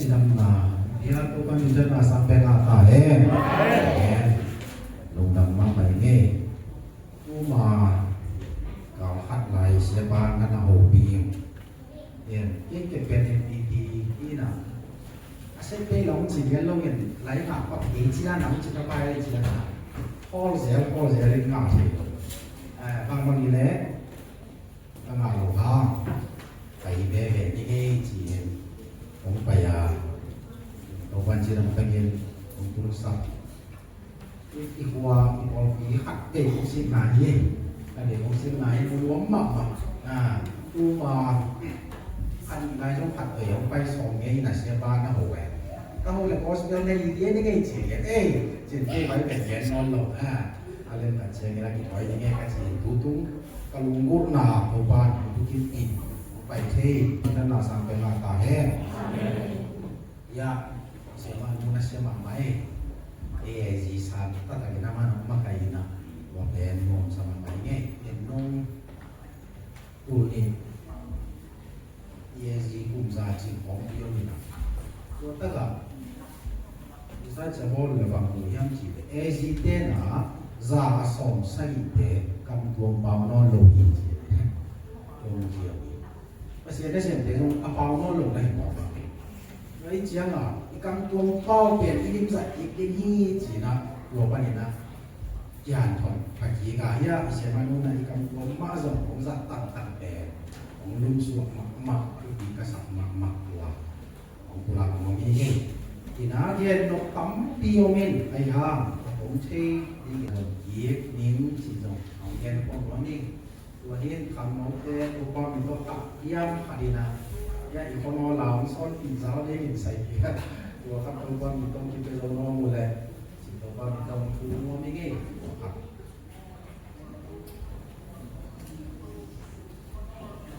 sidang na dia tu kan bisa na sampai ngata lungdang mamai ni cuma kalau hat lai siapa kan hobi yang kepen di ina asyik pe long chỉ cái long yang lai hak apa di cina nam cina pai cina call saya ring ngah sih bang bang ni le bang ngah bang pai be ni chỉ ông pai ông quan chỉ làm pengen ông terus ihwa ihwa hak pe ông xin nai để ông xin nai muốn mập cuma anh này trong phật ở ông bay sòng nghe là xe ba nó hồ vậy cái hồ là có sự này gì đấy cái gì chuyện cái máy bệnh viện ngon lộc anh lên cả xe nghe là cái hỏi nghe cái gì tú cái luồng ngút nào hồ ba tú kim in vậy thì nên là sang bên là ta hết ya xe mà nó xe mà máy gì sao tất cả cái nama nó mắc cái gì nào và bên nông sang máy nghe bên nông tu đi gì cũng ra chỉ có điều gì nào tôi tất cả sai chỉ có là bằng người yang chỉ để gì thế nào ra xong sai để cầm tuồng bao nó lôi gì lôi gì bây giờ cái chuyện để dùng bao nó lôi này bỏ vào đấy chẳng cầm tuồng bao biển đi điểm giải đi hi chỉ là lôi bao nhiêu na giàn thuần phải chỉ cả ya sẽ mà nó này cầm tuồng mã rộng cũng ra tăng bè cũng luôn xuống mặc di kasar mak tua ông pulang ngomong ini ina dia nok tam piomen ayam ông chơi đi giết nín chỉ dùng ông nghe con nói đi tua hiên khăm nó thế tua con mình có tập yam hadina ya ikon nó làm son in giáo đấy mình sai kia tua khăm con mình không chỉ cái nó mua lại chỉ tua con mình không thu mua mấy cái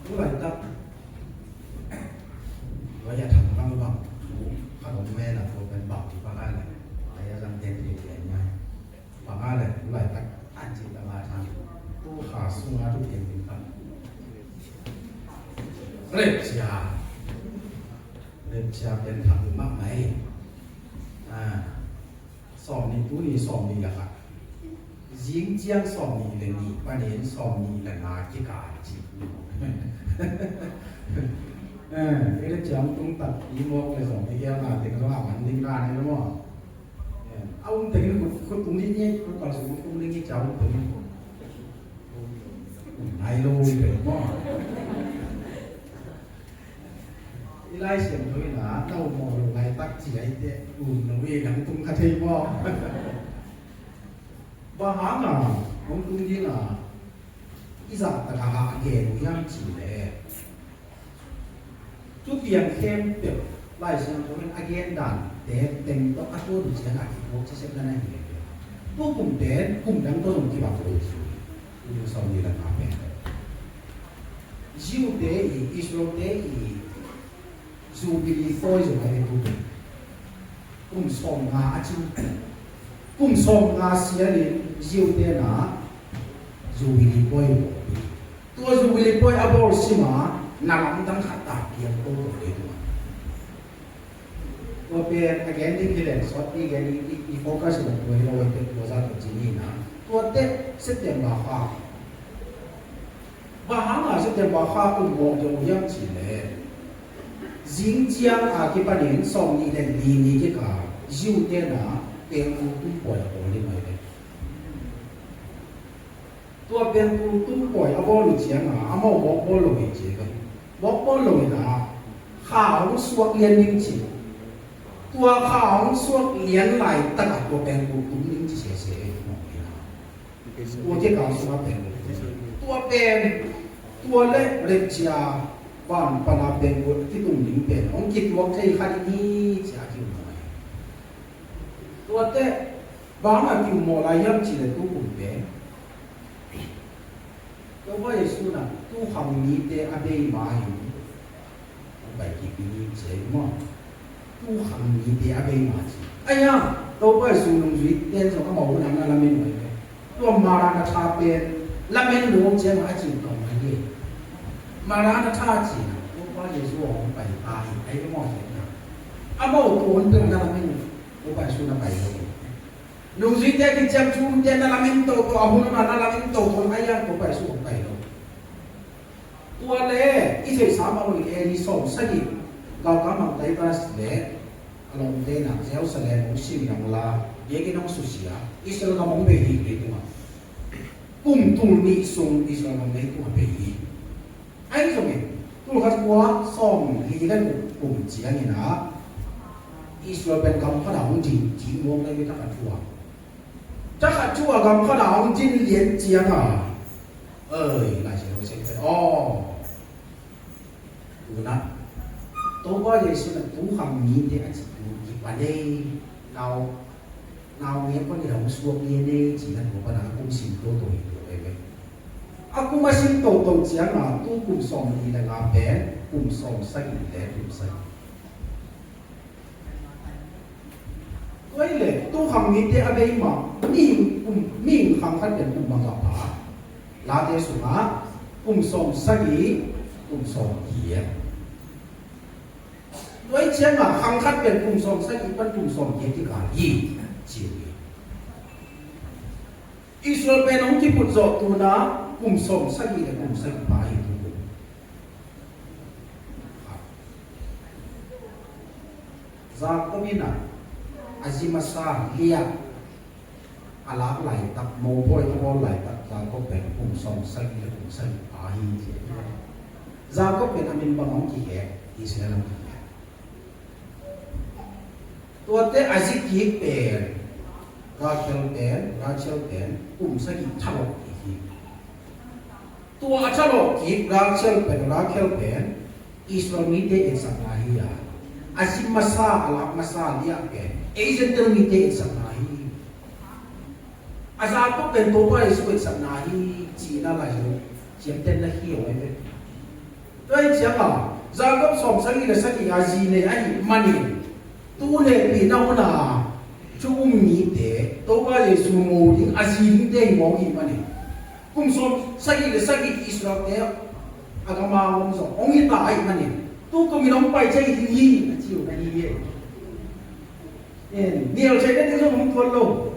như vậy tậpว่าอย่าทำบ้างบ้างขนมแม่น่ะตัวเป็นบอกที่ป้าอะไรแต่ยังจำเป็นที่เขียนไว้ป้าอะไรหลายตักอ่านจิตมาทำตู้ขาสู้งาทุกเย็นเป็นกันเริ่มเชียเป็นทำมากไหมสอบนี้ตู้นี้สอบนี้ละครับยิงเจียงสอบนี้เลยนี่ประเด็นสอบนี้ละนาจิกาจิตcái chấm tung tập ý mô cái dòng cái kia là thì nó làm linh ra này đúng không? Ông thấy nó không tung đi nhé, nó còn dùng không linh cái cháu cũng hay lôi phải đúng không? Cái lai xiềng thôi là đâu mò được lai tắc chỉ ấy thế, nó về gắn tung cả thây mò. Và hãng là ông tung đi là cái dạng là hạ nghề của nhau chỉ đểทุกอย่างเข้มเปรี้ยวไล่เสียงตัวเป็นอาเกนดันเด็กเต็มตัวอัดตัวดูเสียงอะไรพวกจะเสพนั่นเองตัวกลุ่มเด็กกลุ่มดังตัวลงที่แบบโอ้ยดูสาวนี่ละนาเป็นจิวเด็กอิสโรเด็กจูบิลีโฟยจูอะไรตัวกลุ่มสองงาจิวกลุ่มสองงาเสียเลยจิวเด็กนะจูบิลีโฟยตัวจูบิลีโฟยอับอลซิมาnalang tang kata yang tu itu. Tapi again di kira, soalnya again di fokus dengan dua hal itu dua satu jenis na. Tua te setiap bahang setiap umur yang cile. Jingjiang akibat ini song ni dan ini jika jiu dia na pengutu boy boleh mai. Tua pengutu boy abol jiang amau bol jiang. บอกว่าเลยนะข่าวสวกเรียนจริงๆตัวข่าวสวกเรียนไหลตั้งแต่ตัวเป็นกูตุ้มนิ่งเฉยๆหมดเลยนะตัวที่ข่าวสวกเป็นตัวเป็นตัวเล็กเล็กจ้าบ้านปนาเป็นกูที่ตุ้มนิ่งเป็นองค์คิดว่าใครขัดนี้จะคิวหน่อยตัวเต้บ้านมาคิวโมลายับจีเลยตู้กุ่มเป็นก็ว่าเยซูนะตู้หำนี้เตะอาเบย์มาอยู่ไปกี่ปีเสียมั้งตู้หำนี้เตะอาเบย์มาสิไอ้ยังตัวว่าเยซูลงจุดเต้นสองก็มาวันนั้นละเมนไว้เลยตัวมาราณชาเป็นละเมนหลวงเจ้ามาจีนต่อมาเย่มาราณชาจีนตัวว่าเยซูออกไปตายไอ้ก็มองเห็นนะ Amo tuon peng nalamin upay su na kayo. Nung zite kicham chum te nalamin to ahun na nalamin to kon ayan upay su kayo. Tuale ise sama ul eri som sagi gao kamang taibas le along de na Jerusalem usim yang la yegi nong susia Israel kamong behi gitu ma. Kum tul ni sung Israel kamong behi tu behi. Ai song tu kat kwa som li kan kum jian ni na Israelเป็นคำขนาดของจริงจีนมองได้ไม่ต้องขัดชัวจะขัดชัวคำขนาดของจริงเลียนเจียงอ่ะหลายเสียงเราเสียงไปดูนะตัวว่าจะสุดตัวคำนี้เนี่ยจีนจีบวันนี้เราเนี้ยก็เนี่ยเราสวมเนี่ยเนี่ยจีนผมก็นะกุ้งสิงโตโตอีกตัวไปaku masih tahu jiang ah tu kum som ni la ngape kum som sai le kum sai vậy lệ tu hành nghiệp thế ở đây mà mình hành khát đến cùng bằng gặp hả là thế số mà cùng sống sagi cùng sống hiền vậy chứ mà hành khát đến cùng sống sagi vẫn cùng sống hiền thì cả gì chịu Israel bên ông chỉ một giọt tu na cùng sống sagi để cùng sagi bài tu ra có biết nào Azimasa liya alak lai tak mo boy ko lai tak za ko pen kum som sang le kum sang ahi je za ko pen amin bangong ki he Israel ang ki to te azik ki pen Rachel pen kum sang ki thalo ki to achalo ki Rachel pen Israel mi te ek sang ahi ya Azimasa alak masa liya pen Asian termite sa nahi. Asa ko pento pa isu sa nahi China la jo. Chiam ten na hiyo ai. Doi chiam a Jacob som sangi na saki aji ne ai mani. Tu le pi na na. Chu mi te to pa isu mo ding aji ding te mo hi mani. Kum som sagi na saki Israel te agama wong so ong hi ta ai mani. Tu ko mi nong pai chai hi na chiu na hi ye. Nhiều chuyện đến những không thuần luôn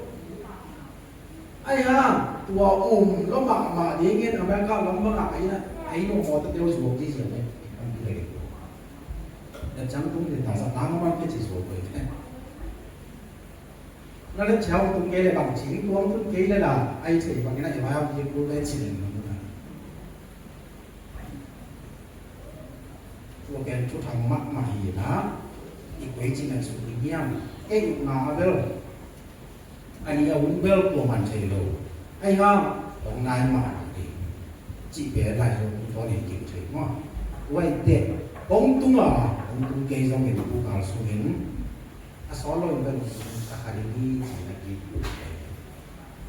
ai ha tua nó mà đi nghe nó đang cao lắm nó lại ấy nó họ tự tiêu xuống gì đấy không đi được để chẳng cũng để thả ra tám nó cái chỉ số vậy nó lên chéo tung cái này bằng chỉ tuông tung cái này là ai chỉ bằng cái này mà không thì cô lên chỉ tua cái chút thằng mắt mà hiền á thì quấy chỉ là sự kinh nghiệm cái dụng nào bel anh ấy uống bel của mình chơi đâu ai không hôm nay mà thì chị bé lại rồi có điểm kiểm chơi mà quay tiền bóng tung cây trong cái vụ cả số hình số rồi bên các cái đi chỉ là cái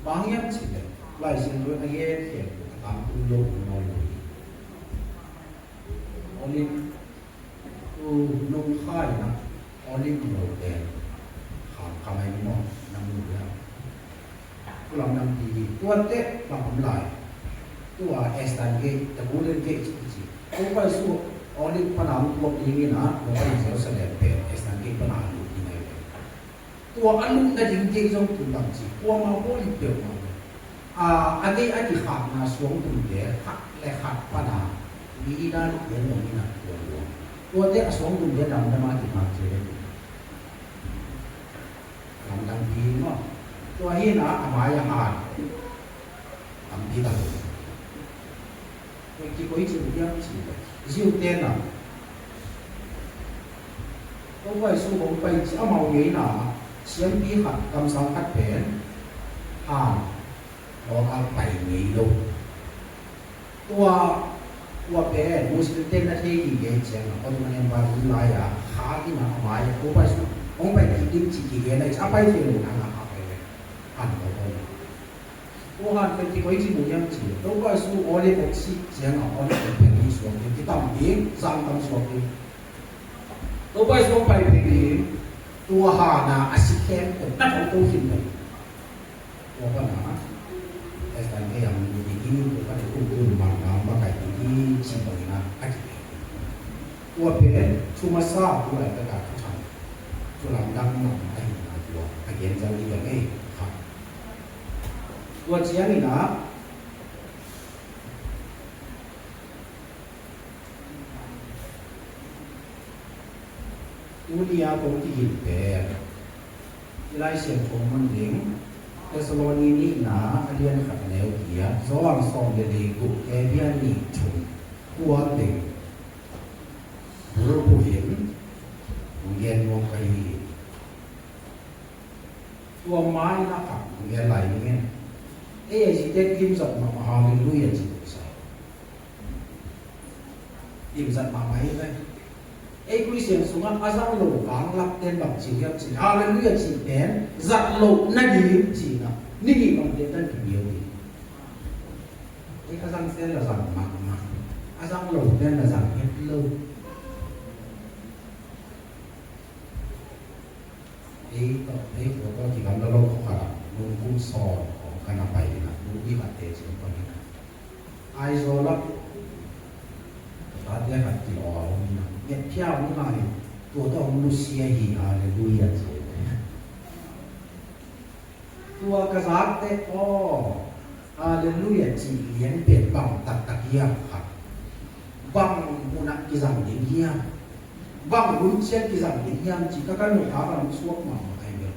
bao nhiêu chỉ là lại xin lỗi anh em thì làm tung lô của nó rồi nông khai nè Olim đầu tiên không ai biết năm mươi năm tôi làm năm gì tôi tết làm không lại tôi Estan cái tập Golden Gate gì tôi phải số Olim phần nào tôi đi nghe nó tôi phải giáo sư đẹp về Estan cái phần nào đi này tôi ăn lúc đã dính dính trong tôi làm gì tôi mau có lịch biểu mà anh ấy chỉ khát na xuống tôi để khát lại khát phần nào đi ra lúc đến rồi như nào tôi tết xuống tôi để làm ra mà thì mà chơi làm đăng ký mà tôi hi na amai hàn làm đi đâu tôi chỉ có ý chỉ một điểm chỉ diêu tên là tôi phải số một phải chỉ màu gì là xiêm đi hạt cầm sao cắt bén hàn đó là bảy nghìn luôn tôi bé mua xin tên là thế gì vậy chứ là con em bảo cũng lại à khá cái nào amai tôi phải số ông phải đi chỉ cái này chắc phải thì mình ăn ăn được không? Tôi ăn cái gì cái gì một样子，都怪是我的不吃，这样我的便宜说的，去当兵，上当说的，都怪是我白便宜，多哈那阿是看的，那我都信的，我讲啊，但是那样你我把你公嘛，把改你基本上还是，我别出马啥过来的个出场。làm đăng mà anh là của anh em giao đi được ấy của chiang này đó Ulia cũng thì hiện về lại xem phong mình đến Thessaloniki na alian khát nêu kia do ang song để đi cụ cái biên nhị chung qua tình buru hiểm nghiền một cái tua mai na khát nghiền lại nghiền ấy gì thế kim giật mà hallelujah gì sao kim giật mà mấy đây ấy quý sen xuống á azang lô vàng lắc tên bằng chỉ hiệp chỉ hallelujah chỉ đến giật lô na đi chỉ nào ní đi bằng tên tên nhiều đi ấy azang tên là giật mà azang lô tên là giật hết lâu ấy có chỉ cần lâu không phải luôn cũng sòของคณะไปนะรู้ที่บัตรเตจิคนนี้นะไอโซลับตาเดียหัดจิ๋วเอานี่นะเนี่ยเที่ยวนี่มาเนี่ยตัวต้องรู้เสียหีอาเลลูยาเจตัวกษัตริย์เตโออาเลลูยาจีเลี้ยงเปลี่ยนบังตักตะเกียบขัดบังมุนักกิจังเดียบังรุ่นเชียนกิจังเดียจีก็การหนุนหากันสวกมาไอ้เงี้ย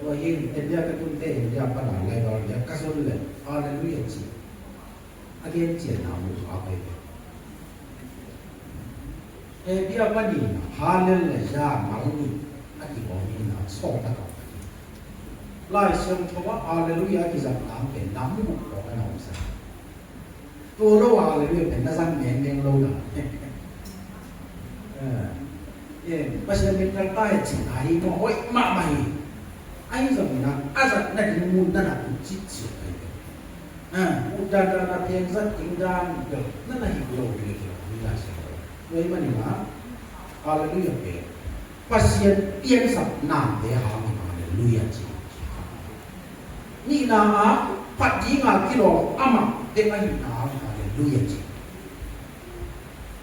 ว่าเห็นเอ็นเดียกันตุ้นเตเอ็นเดียปัญหาอะไรก็เดียก็สุดเลยอาเลลูยาจีอาเดียเจียนามุขอาไปเอ็นเดียปัญหาฮาเลลูยามังนีอากิบอมีนะสองตะกับไล่เสียงเขาว่าฮาเลลูยากิจังน้ำเป็นน้ำมุขของเราใช่ตัวเราฮาเลลูยาเป็นน้ำสังเงเราละpasal mereka tahu cina ini mau mak mai, ayo sebenarnya asal nak muda nak cici, muda nak tiangsa tinggal, nak hidup lagi, bila sih, jadi mana, haleluya be, pasien tiangsa nam deh haleluya cici, ni nama pagi ngakilo ama dengan nama haleluya cici.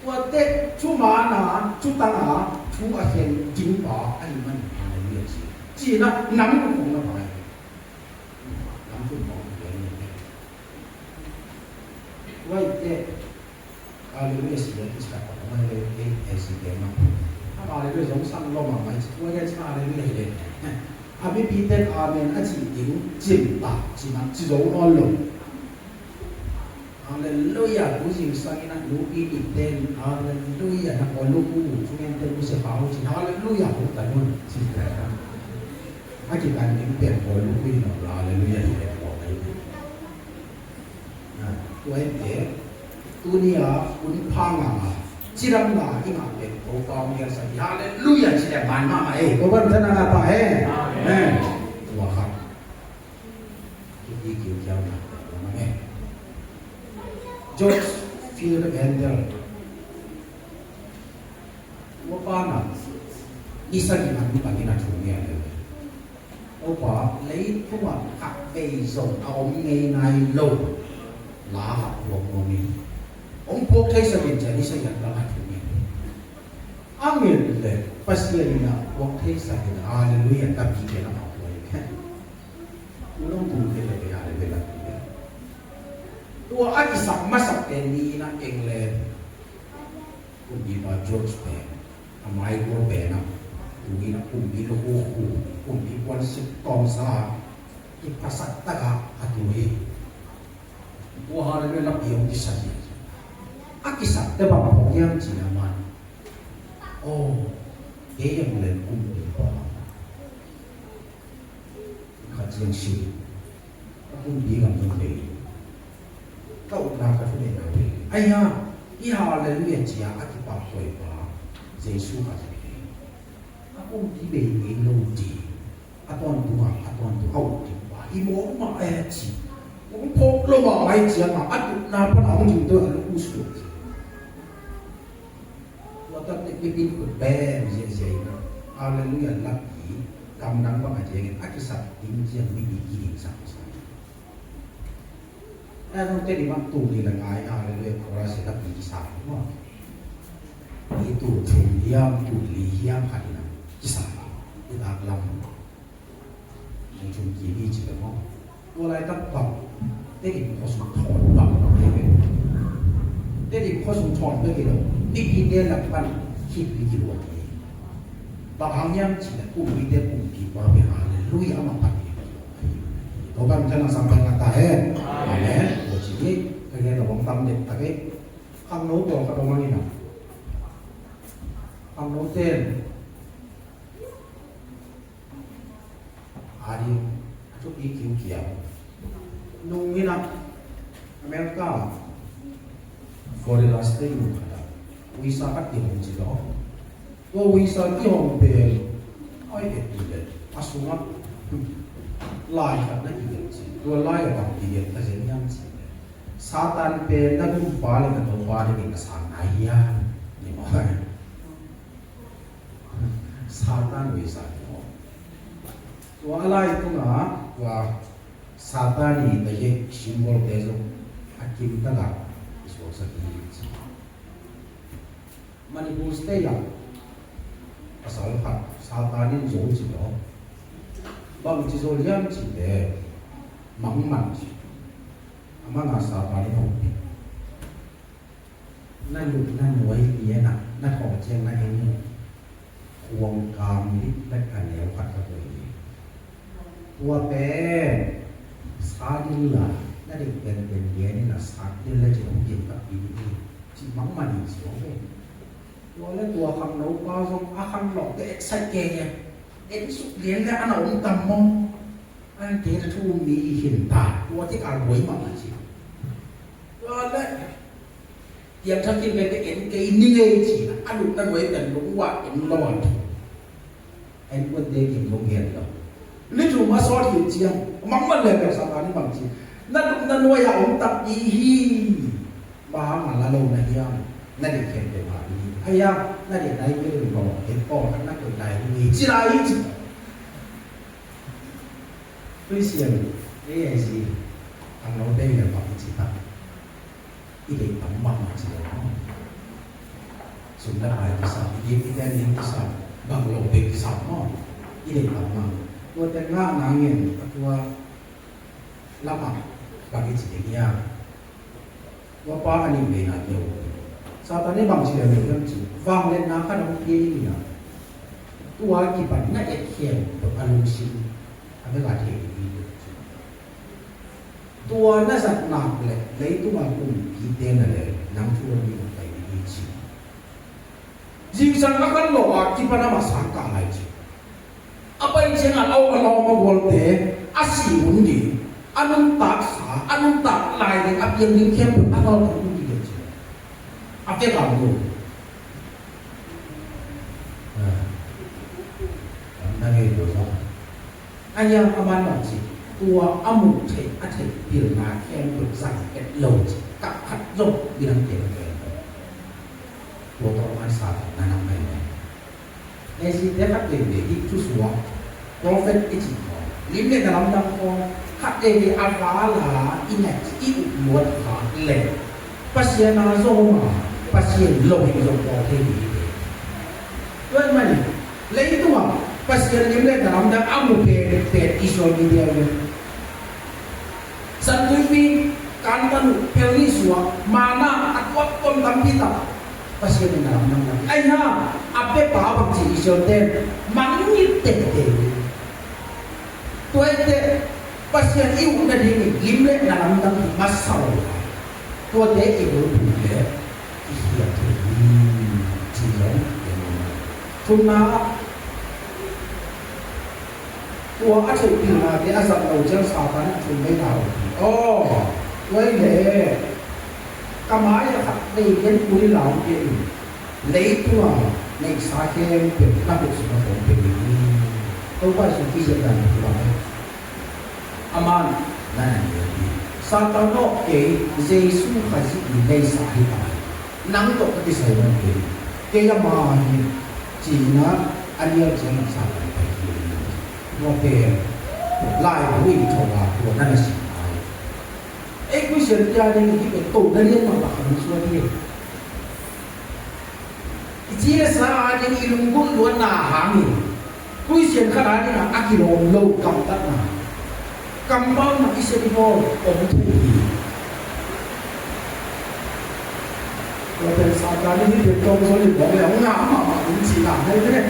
Tua tek cuma na cuta na chu ahen jing ba ai man haleluya chi chi na nam ko kong na bai nam ko mong de ni wai te haleluya si ya ki sa pa ma le e si de ma haleluya jong sang lo ma mai tua ya cha haleluya le abi pi ten amen a chi ding jin ba chi na chi zo no lo Haleluya, puji sangi nak luki iten, haleluya nak oluku, cuma enten puji bau, haleluya bukan pun cerita. Aji kan impian oluku ini, haleluya ini boleh. Nah, tuh ente, dunia unpanga, ciram lah ingat deh, kau yang sakit, haleluya ciram mana, kau berenang apa, tua kan, jadi kau jauh nak, mana? George Philip Handel wapana isa ni man pa ni na thumia le opa lấy thua khắc bề rộng ông nghe này lâu lá học một ni ông buộc thấy sao hiện giờ đi sao nhận là thumia amen le pasti ni na buộc thấy sao hiện hallelujah tập gì để làm học rồi ulong tu ke le ya le la tua aki sak masak teni na England kundi ba George pe amai ko pe na kundi na kundi lo ko kundi kwan sip tom sa ipasak taga atui tua hal le la piong di sani aki sak te ba ko yang chi na man oh yang le kundi ba ka jeng si kundi ngam ngam kau nak kau ni nak ni, ayah, ia haleluya cia aku pakai ba, Yesus ada ni. Aku tiba ini lodi, atuan Tuhan, au tiba, imo mak ayah ci, aku pok lo mak ayah cia mak, aku napa nak menjual aku usul. Waktu tu pipin ku bem je, haleluya lagi, kamdang bang aja, aku sat tinggian mini gini sama. Ano tadi waktu dilengai haleluya korasi tapi sama itu diam tu liam hadina kisah kita alam chung kỳ đi chỉ là ngon tôi lại tập tập thế thì có sự thọn tập thế thì có sự thọn với cái đó đi đi đến là bạn khi đi cái đó và hàng nhâm chỉ là cùng đi đến cùng đi qua bên hà này lui ở mặt bạn tôi bạn cho nó sang bên ta hết amen của chỉ cái này là quan tâm đến cái hàng nấu của các đồng như nào hàng nấu tên hari chút ý kiến kiểu nung như nào America Florida State nung kada visa các tiền chỉ đó tôi visa cái hồng bề ai để tiền asung á lại các nó tiền chỉ tôi lại bằng tiền ta sẽ nhắm chỉ Satan bề nó cũng phá lên cái đầu phá lên cái sáng này ya nhưng mà Satan visa Walai itu na wa satani baye simbol tezo hakim taga iso sakit Manipur state ya asal hat satani zo ji do bang ji zo liam ji de mang man ji amana satani ho pi nan wai ye na na khong cheng na eng kuang kam ni ta kan ya khat ka ko tua pe sadin la na de ben ye ni na sadin la jong yin ta pi ni chi mang man ni so ve tua le tua kham nấu pa song a kham lo te excite ke ya en su lien la an ong tam mong an te ta thu mi hin ta tua ti ka loi ma chi tua le tiam thak kin ve ke en ke ni ge chi an lu na loi ben lu wa en lo en ko de ki lo ge lo Little masort hiện chiang mắm mà lệ cái sao này bằng chi nó nuôi à ông tập ý hi ba mà là lâu này hiang nó để khen để mà đi hay à nó để đây cái đường bỏ cái bỏ nó cái này nghỉ chỉ là ý chứ Christian cái gì thằng nó đây là bằng chỉ tập ý định tắm bằng mà chỉ là chúng ta phải cái sao ý cái đen cái sao bằng lòng cái sao nó ý định tắm bằngตัวแต่งงานนางเงินตัวละหมาดบางทีสิ่งนี้ว่าป้าอันนี้เป็นอะไรอยู่ซาตานนี่บางทีเราเรื่องจริงฟังเล่นน้ำขนมเย็นนี่นะตัวกี่ปันน่าจะเขียนตัวอารมณ์ชินทำให้การเทดีตัวน่าจะหนักเลยเลยตัวกลุ่มกีเต้นอะไรน้ำท่วมมีอะไรดีจริงจริงสังกัดหลอกกี่ปันน่ามาสังกัดอะไรจริงapa yang jangan Allah mengwolte asih undi anun tak sah anun tak lain apa yang dikhem Allah undi aja apa kamu nang itu so ayam aman macam tua amuk cek aceh bilna khem berzang et laut kak hat jom bilang dia tua orang sah nanam lain Nasi dia kat dia itu semua Prophet itu Limit dalam dangkong Kat dia awala Ingat Ibu buat hak Lek Pasien nazoma Pasien loh yang jompo Hei Tuan mana Lek itu mah Pasien limit dalam dang Amu pet Isol di dia Satu ini Kantan Pelni semua Mana Atwat pun tampita pasien yang dalam nama, ayah, apa bapa biji isolten, mangit tete, tuete pasien ibu dari ini gimle dalam nama masalah, tuete ibu punya, iya cium, cuma tua aja bilang dia asal ujian sahabat cuma tahu, oh, tuete kamaya kat ni kan puri laut dia lei tua nei sakhem pe na ko suma ko pe ni to ba su ki ya dan tua aman na ni satano ke jesu khasi ni nei sahi ba nang to ka sai ban ke ya ma ni china ania chen sa ba pe ni pe lai wi to ba ko na si Equation dia ni kita tahu dari mana bahkan semua dia. Jika sahaja ni ilmu luar nahami, Kui sian khana ni na akilom lo kam tat na. Kam bao na ise di mo om thu hi. Ko pen sa ka ni de tong so ni bo le nga ma ma ni chi la hai ne.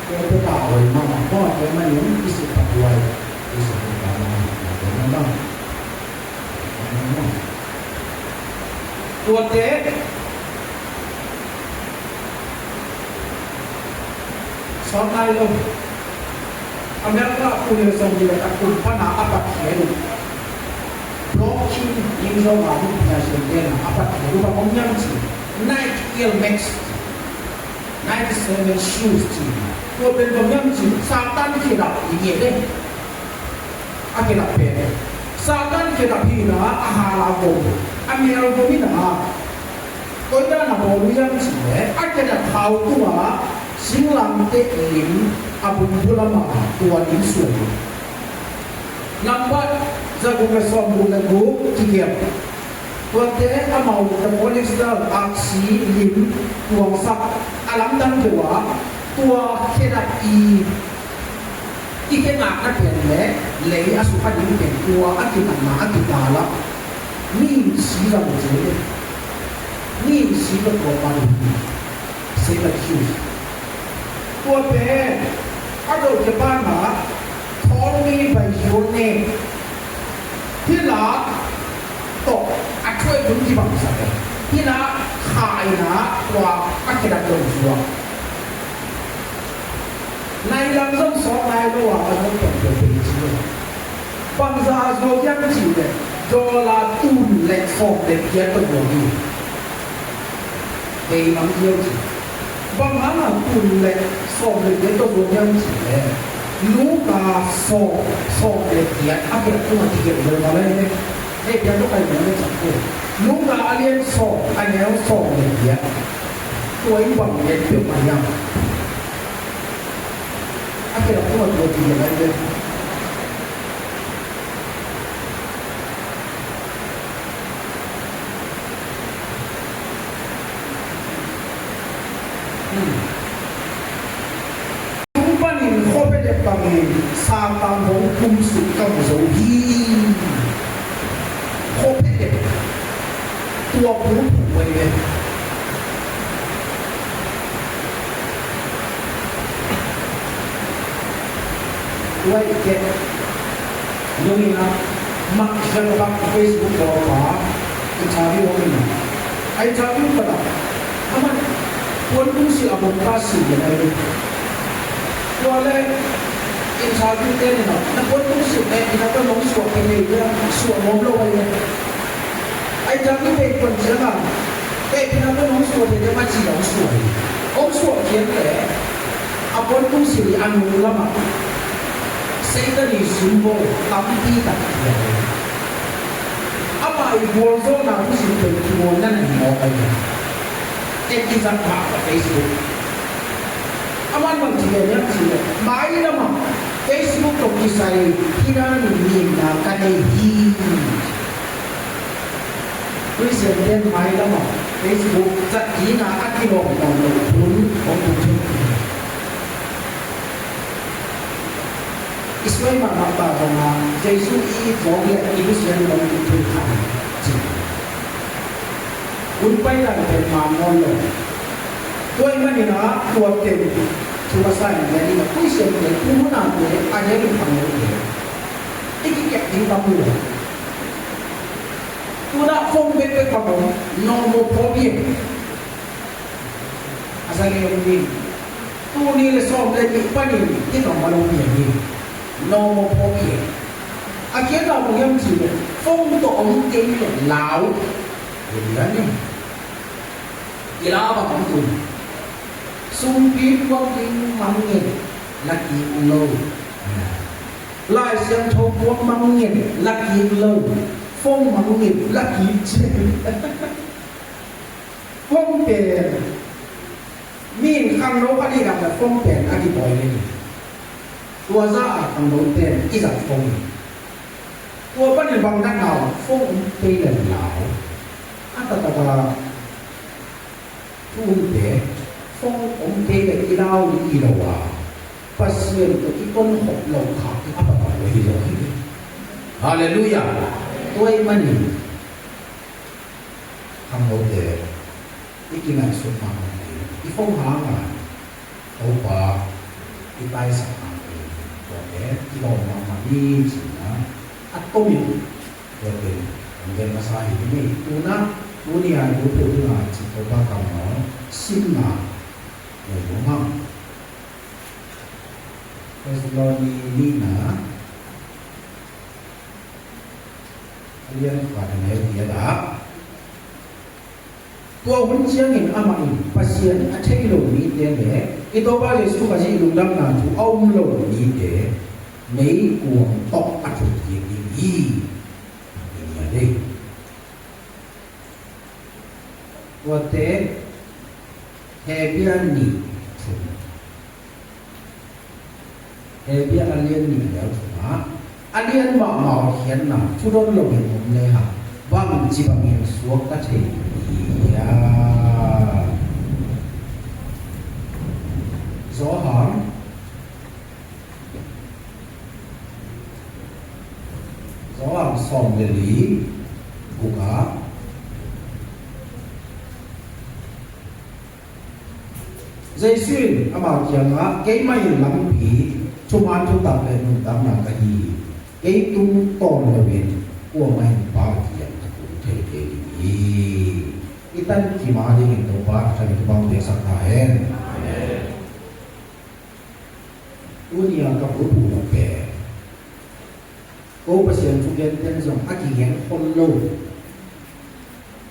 Ko pe ta oi ma ma ko pe ma ni ise ta wai. Ise ta ma na na. Tua te Sonai lo, Amerika punya sendiri takut pana apa kian, blocking yang jauh baru punya sendiri apa kian, lupa ngomong sih, Nike Air Max, Nike Seven Shoes sih, gua beli ngomong sih, Satan kita ini deh, kita beli, Satan kita bina ahalago, Amerika bina, kau dah nak beli yang sih, kita tahu tua. Singlang te lim abun bulama tuan insu. Nampak jago kesom bulagu tiap. Tuan te amau terpolis dal aksi lim tuang sak alam dan dewa tua kedak i kenak nak le asupan ini tua akibat na akitala ni siram je ni siram korban siram hiu. Tua pe, ada Jepang lah, call me by your name. Hila, tok, aku itu di bangsa ni. Hila, kai na, tua, aku dah berjuang. Nai langsung soal dua, aku berjuang. Bangsa so yang jiwa, jola tun lek sok lek dia berjuang. Hei, nampak je. Bagaimana pun lek sok lek dia tu yang jiwa. Luka sok lek dia, apa tu mati dia bermalam ni. Dia tu kaya mana sakit. Luka alien sok, alien sok lek dia. Tuai bang dia tu macam. Apa tu mati dia bermalam. Kami Satan hukum suka musuhi, kopi tua pun boleh. Tua ikat, ni na mak jalan Facebook berapa, cari orang ni, ay cari pada, aman, pun si abang kasih yang ada. Wala interview din na napon ko si ina mong suwa kini suwa mo lo ay ay dami pe kon jama ina mong suwa de ma ji lo suwa o suwa kien le apon ko si anu lama sai da ni sumbo tampi ta apa i bolzo na ko si pe mo na ni mo ay kita pa Facebook aman bang dia sih, mai nama Facebook tu kisah kita ni nak kena hi. Kisah dia mai nama Facebook tak kita akan orang pun orang pun. Ismail mana mana Jesus ini boleh ibu siapa orang pun kan. Unpai lah bermanon. Tuan mana nak tuan tem, cuma saya jadi nak kuisah ni, cuma nak ni ada yang panggil dia. Ini kita kita pula. Tu nak form bebek kamu, nomophobia. Asal ni orang ni, tu ni lesson dari pani, kita malu ni, nomophobia. Akhirnya apa yang sih? Form tu orang ni lau, jadi ni. Ialah apa kamu tu? Sumpit walking mangin laki ulo lai siang thâu quốc mangin laki ulo phong mangin laki chen phong pen min khang no padi ram la phong pen adi boy ni tua za khang no pen izat phong tua pan bang nak nào phong pe lần lão atata tu pe phong ông thế là đi đâu đi đâu à pasien tu ikon hok lau khak apa apa hidup. Haleluya. Tuai mani. Kamu deh. Ikinai sumang ni. Ifong hangan. Opa. Itai sakang ni. Oke. Ilong mama ni cina. Atom itu. Oke. Kemudian masalah ini. Una. Dunia itu dengan cipta kamu. Singa. Memang. Thessalonina kalian pada dia dah tua hujan ini amain pasien aceh lo ni deh itu balik suka sih lundang nanti om lo ni deh mei kuang tok aceh ini ada wate hebian ni biar alien ni ada cuma alien mau hian nam turun lo yang mulai ha bang cibang yang suak kace iya Zohar som dari buka Dây xuyên bảo rằng cái may lắm thì cuma tu tak le tak nak kaji cái tu ton le ben ko mai ba dia tu te kita ki ma ni to ba sa ni bang de sa ta hen dunia ka bu bu pe ko pasien tu gen ten zong aki gen hon lo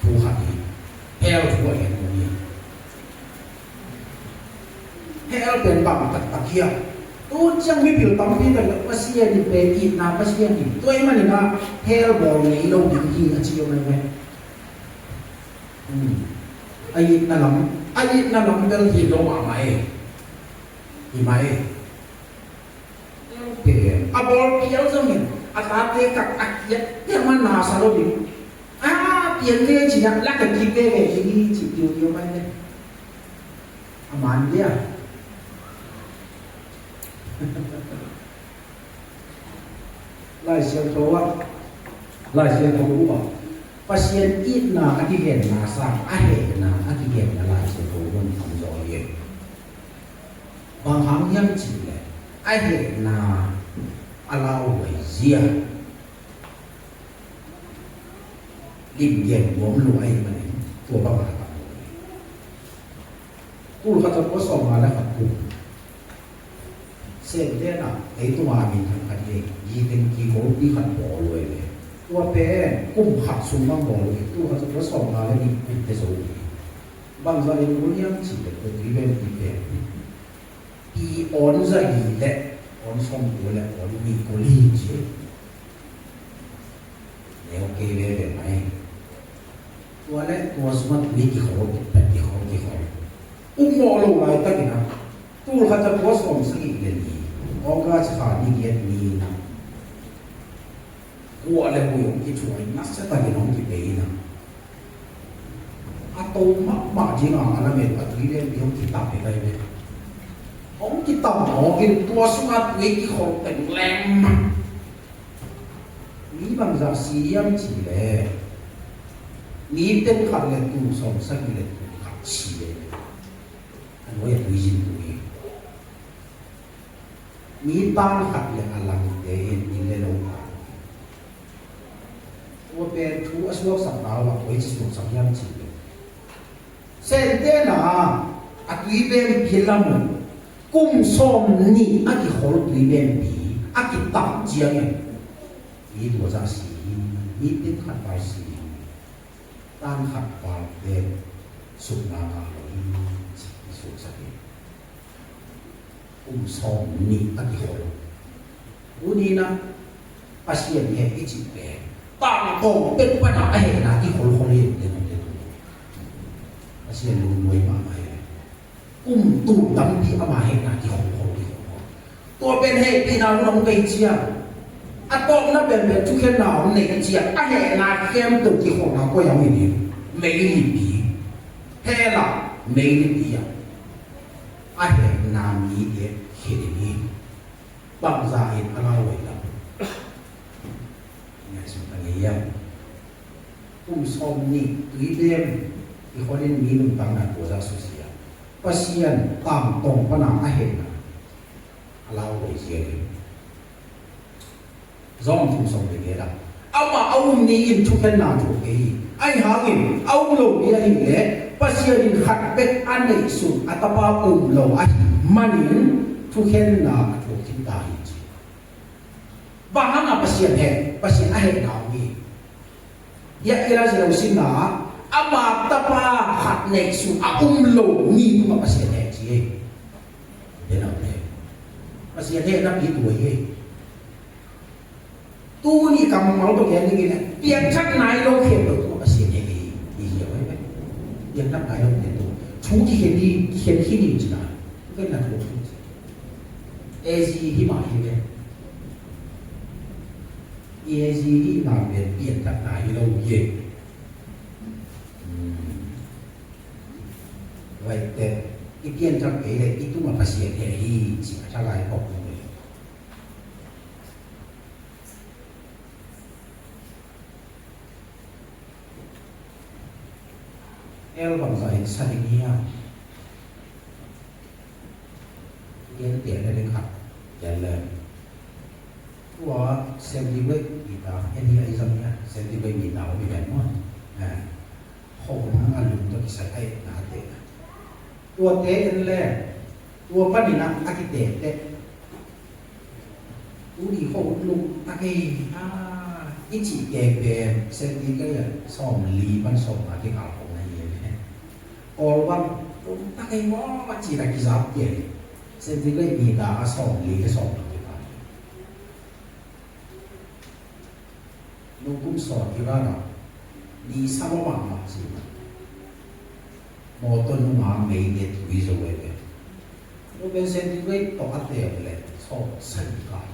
tu ha ni heo tu gen ni heo ben bang tak tak kia tu chẳng biết biểu tóm biết là pasien đi về ít na pasien đi tôi mà nè heo bò này lâu điểm gì là chiều này vậy ai na lắm cái gì đâu mà mày thì mày để bò kéo ra mình ta tê cặc ác nhất mà nào sao đâu đi tiền kia chỉ là lắc cái kim về chỉ tiêu mày đấy man dia lại xem số lại xem số đúng không? Pasien ít na cái hiện na sang ai hệ na cái hiện là lại xem số luôn không rõ hiện. Bằng hàng nhâm chỉ là ai hệ na allow với riêng lim dền vốn lụi mà này tua bao là cú khát có sòng mà là khát cú xem thế nào ấy tua mà mình thằng khát gì gì tên kỳ cố đi khát bỏ lụi này tua bé cũng khát sung mang bỏ lụi tua khát có sòng mà là đi cú thế rồi bằng giờ em muốn nhắm chỉ để tôi đi bên đi ổn ra gì đấy ổn xong rồi là ổn đi cố đi chứ nếu kê về này tua đấy tua smart đi cái khổ cái khổ mò lông lại tất cả tu là ta có sống sự kiện gì ông ta chỉ phải đi cái gì nào qua lại buổi cái chuỗi nó sẽ tại vì nó chỉ bị nào tôi mà chỉ là anh em ở dưới đây ông chỉ tập cái đây ông chỉ tập họ cái tua smart cái khổ tình lem nghĩ bằng giả sĩ em chỉ là nghĩ tên khát là tu sống sự kiện khát chỉ nói là quý dân tụi nghĩ tăng khát là làm để nhìn lên đâu tôi bên chú ở xuống sập đào là tôi chỉ xuống sập nhâm chỉ xem thế nào tụi bên phía lâm cùng xóm ni cái hồ tụi bên bị cái tạm giang nghĩ đồ ra gì nghĩ tên khát bài gì tăng khát bài bên sụp nào song ni cái hồ, u ni na pasien he cái chuyện về, tăng công bên bên nào ai là cái hồ liền để nó pasien luôn nuôi mà mày, tu tâm đi mà hay là cái hồ đi, tôi bên he bên nào nó gây chia, tôi nó bên chú khen nào này chia, ai là khen từ cái hồ nào có giống như thế, mấy gì hay là mấy gì à? ai làm gì để khi bằng giả hết là lao vậy lắm ngày xuống là ngày em cũng xong nhị tùy đêm thì có nên nghĩ mình bằng là của gia sư xìa và xiên tạm tổng và nằm ai hết là lao vậy gì dòng thùng sống để nghe đọc ông ni in chụp hình nào chụp cái anh hàng ông lâu đi anh lẽ và xiên in khát bếp anh ấy xuống atapa lâu anh manin chụp hình nào chụp chính ta hết bang apa pasien ai nào ni ya kira sila usin na ama tapa khat nei su lâu ni ma pasien he chi để nào thế pasien he na bi tuổi he tu ni kam mau to gen ni ne pian chắc nai lo khem lo tu pasien he ni hiểu ấy pian chắc nai lo khem tu chú thì khen khi ni chi na cái là tu ezi hi ma hi ve ezi na ve pian chắc nai lo ye vậy thì cái pian chắc cái này itu ma pasien he hi chi cha lai ko el bằng giải sa định nha yên tiền là đến khắp trả lời của xem đi với bị tao em đi ai dâm nha xem đi với bị tao bị bệnh quá không ăn lùng cho cái sai là thế tua tế anh lẽ tua bắt đi nằm ăn cái tế tu đi không lùng ta cái ít chỉ kể về xem đi cái sòm lì ban sòm mà cái ảo orang tak kemo macam nak kisah dia, sendiri minta asal li asal kita. Nukum sor kita nak di sama mana sih? Motor numah mainnya tu bisa boleh. Nukum sendiri tak ada boleh, so sendiri.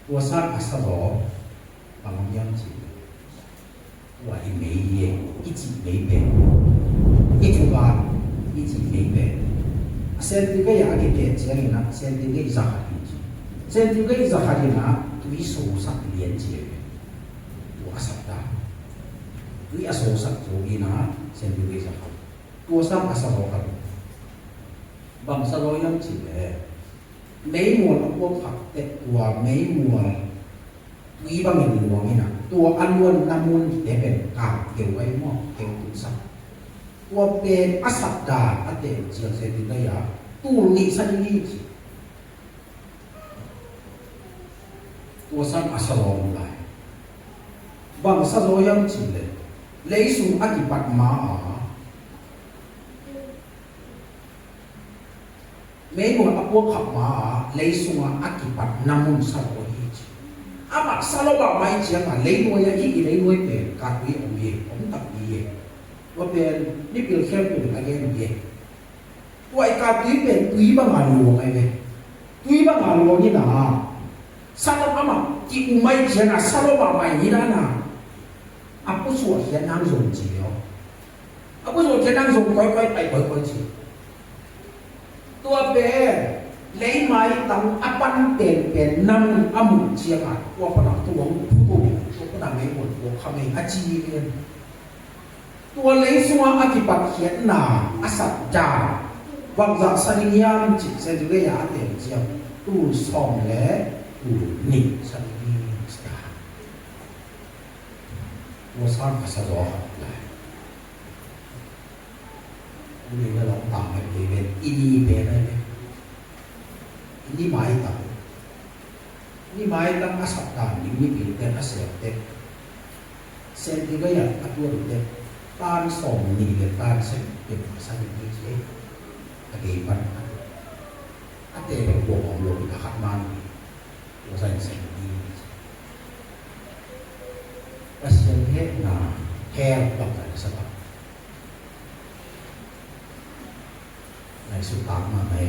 Tuasan asal lo, bangun yang sih. Và thì mấy gì ít chỉ mấy bề ít chú ba ít chỉ mấy bề xem từ cái nhà cái tiền chỉ là xem từ cái giá xem từ cái giá là tùy số sắc liên chế của sắc đó tùy số sắc rồi na xem từ cái giá của sắc sắc đó bằng sắc đó yang chỉ là mấy mùa nó có thật tệ của mấy mùa quý bằng những luồng như nàoตัวอันวนนามุนเดเป็นกาเกี่ยวไว้หม้อเกี่ยวตุสักตัวเป็นอสัตดาอเตเจียงเสดินยาตู้นิสันนีตัวสันอสโลมไลบางสโลยังจิเลเลยสูงอธิปัตมาไม่หมดอพวกขับมาเลยสูงอธิปัตนามุนสโลama salo ba mai chiang ma lei noi ya hi lei noi pe ka tui om ye om tak ye wa pe ni pil khem tu la gen ye wai ka tui pe tui ba ma lu ai ve tui ba ma lu ni na salo ama ki u mai chiang na salo ba mai ni na apu so hian nang zong ji yo apu so hian nang zong koi koi pai koi chi tua pe lấy máy tắm apan tiền năm âm chia cả qua phần nào tuồng thu cái nào mấy một tuồng không mấy achi liền tua lấy xua akipat hiển na asat cha vang dạng saniam chỉ sẽ được cái giá tiền chia tu sòng lẽ tu nị saniam sta tua sang asa rõ lại ini là lòng tạm cái về ini về này ini mai tang asap tan ni pilten asete sentiga ya atur te tan som ni le tan se ke sa ni je age ban ate le ko om lo ka khat man lo sa ni se ni pasien he na he ba ka sa ba nai su ta ma mai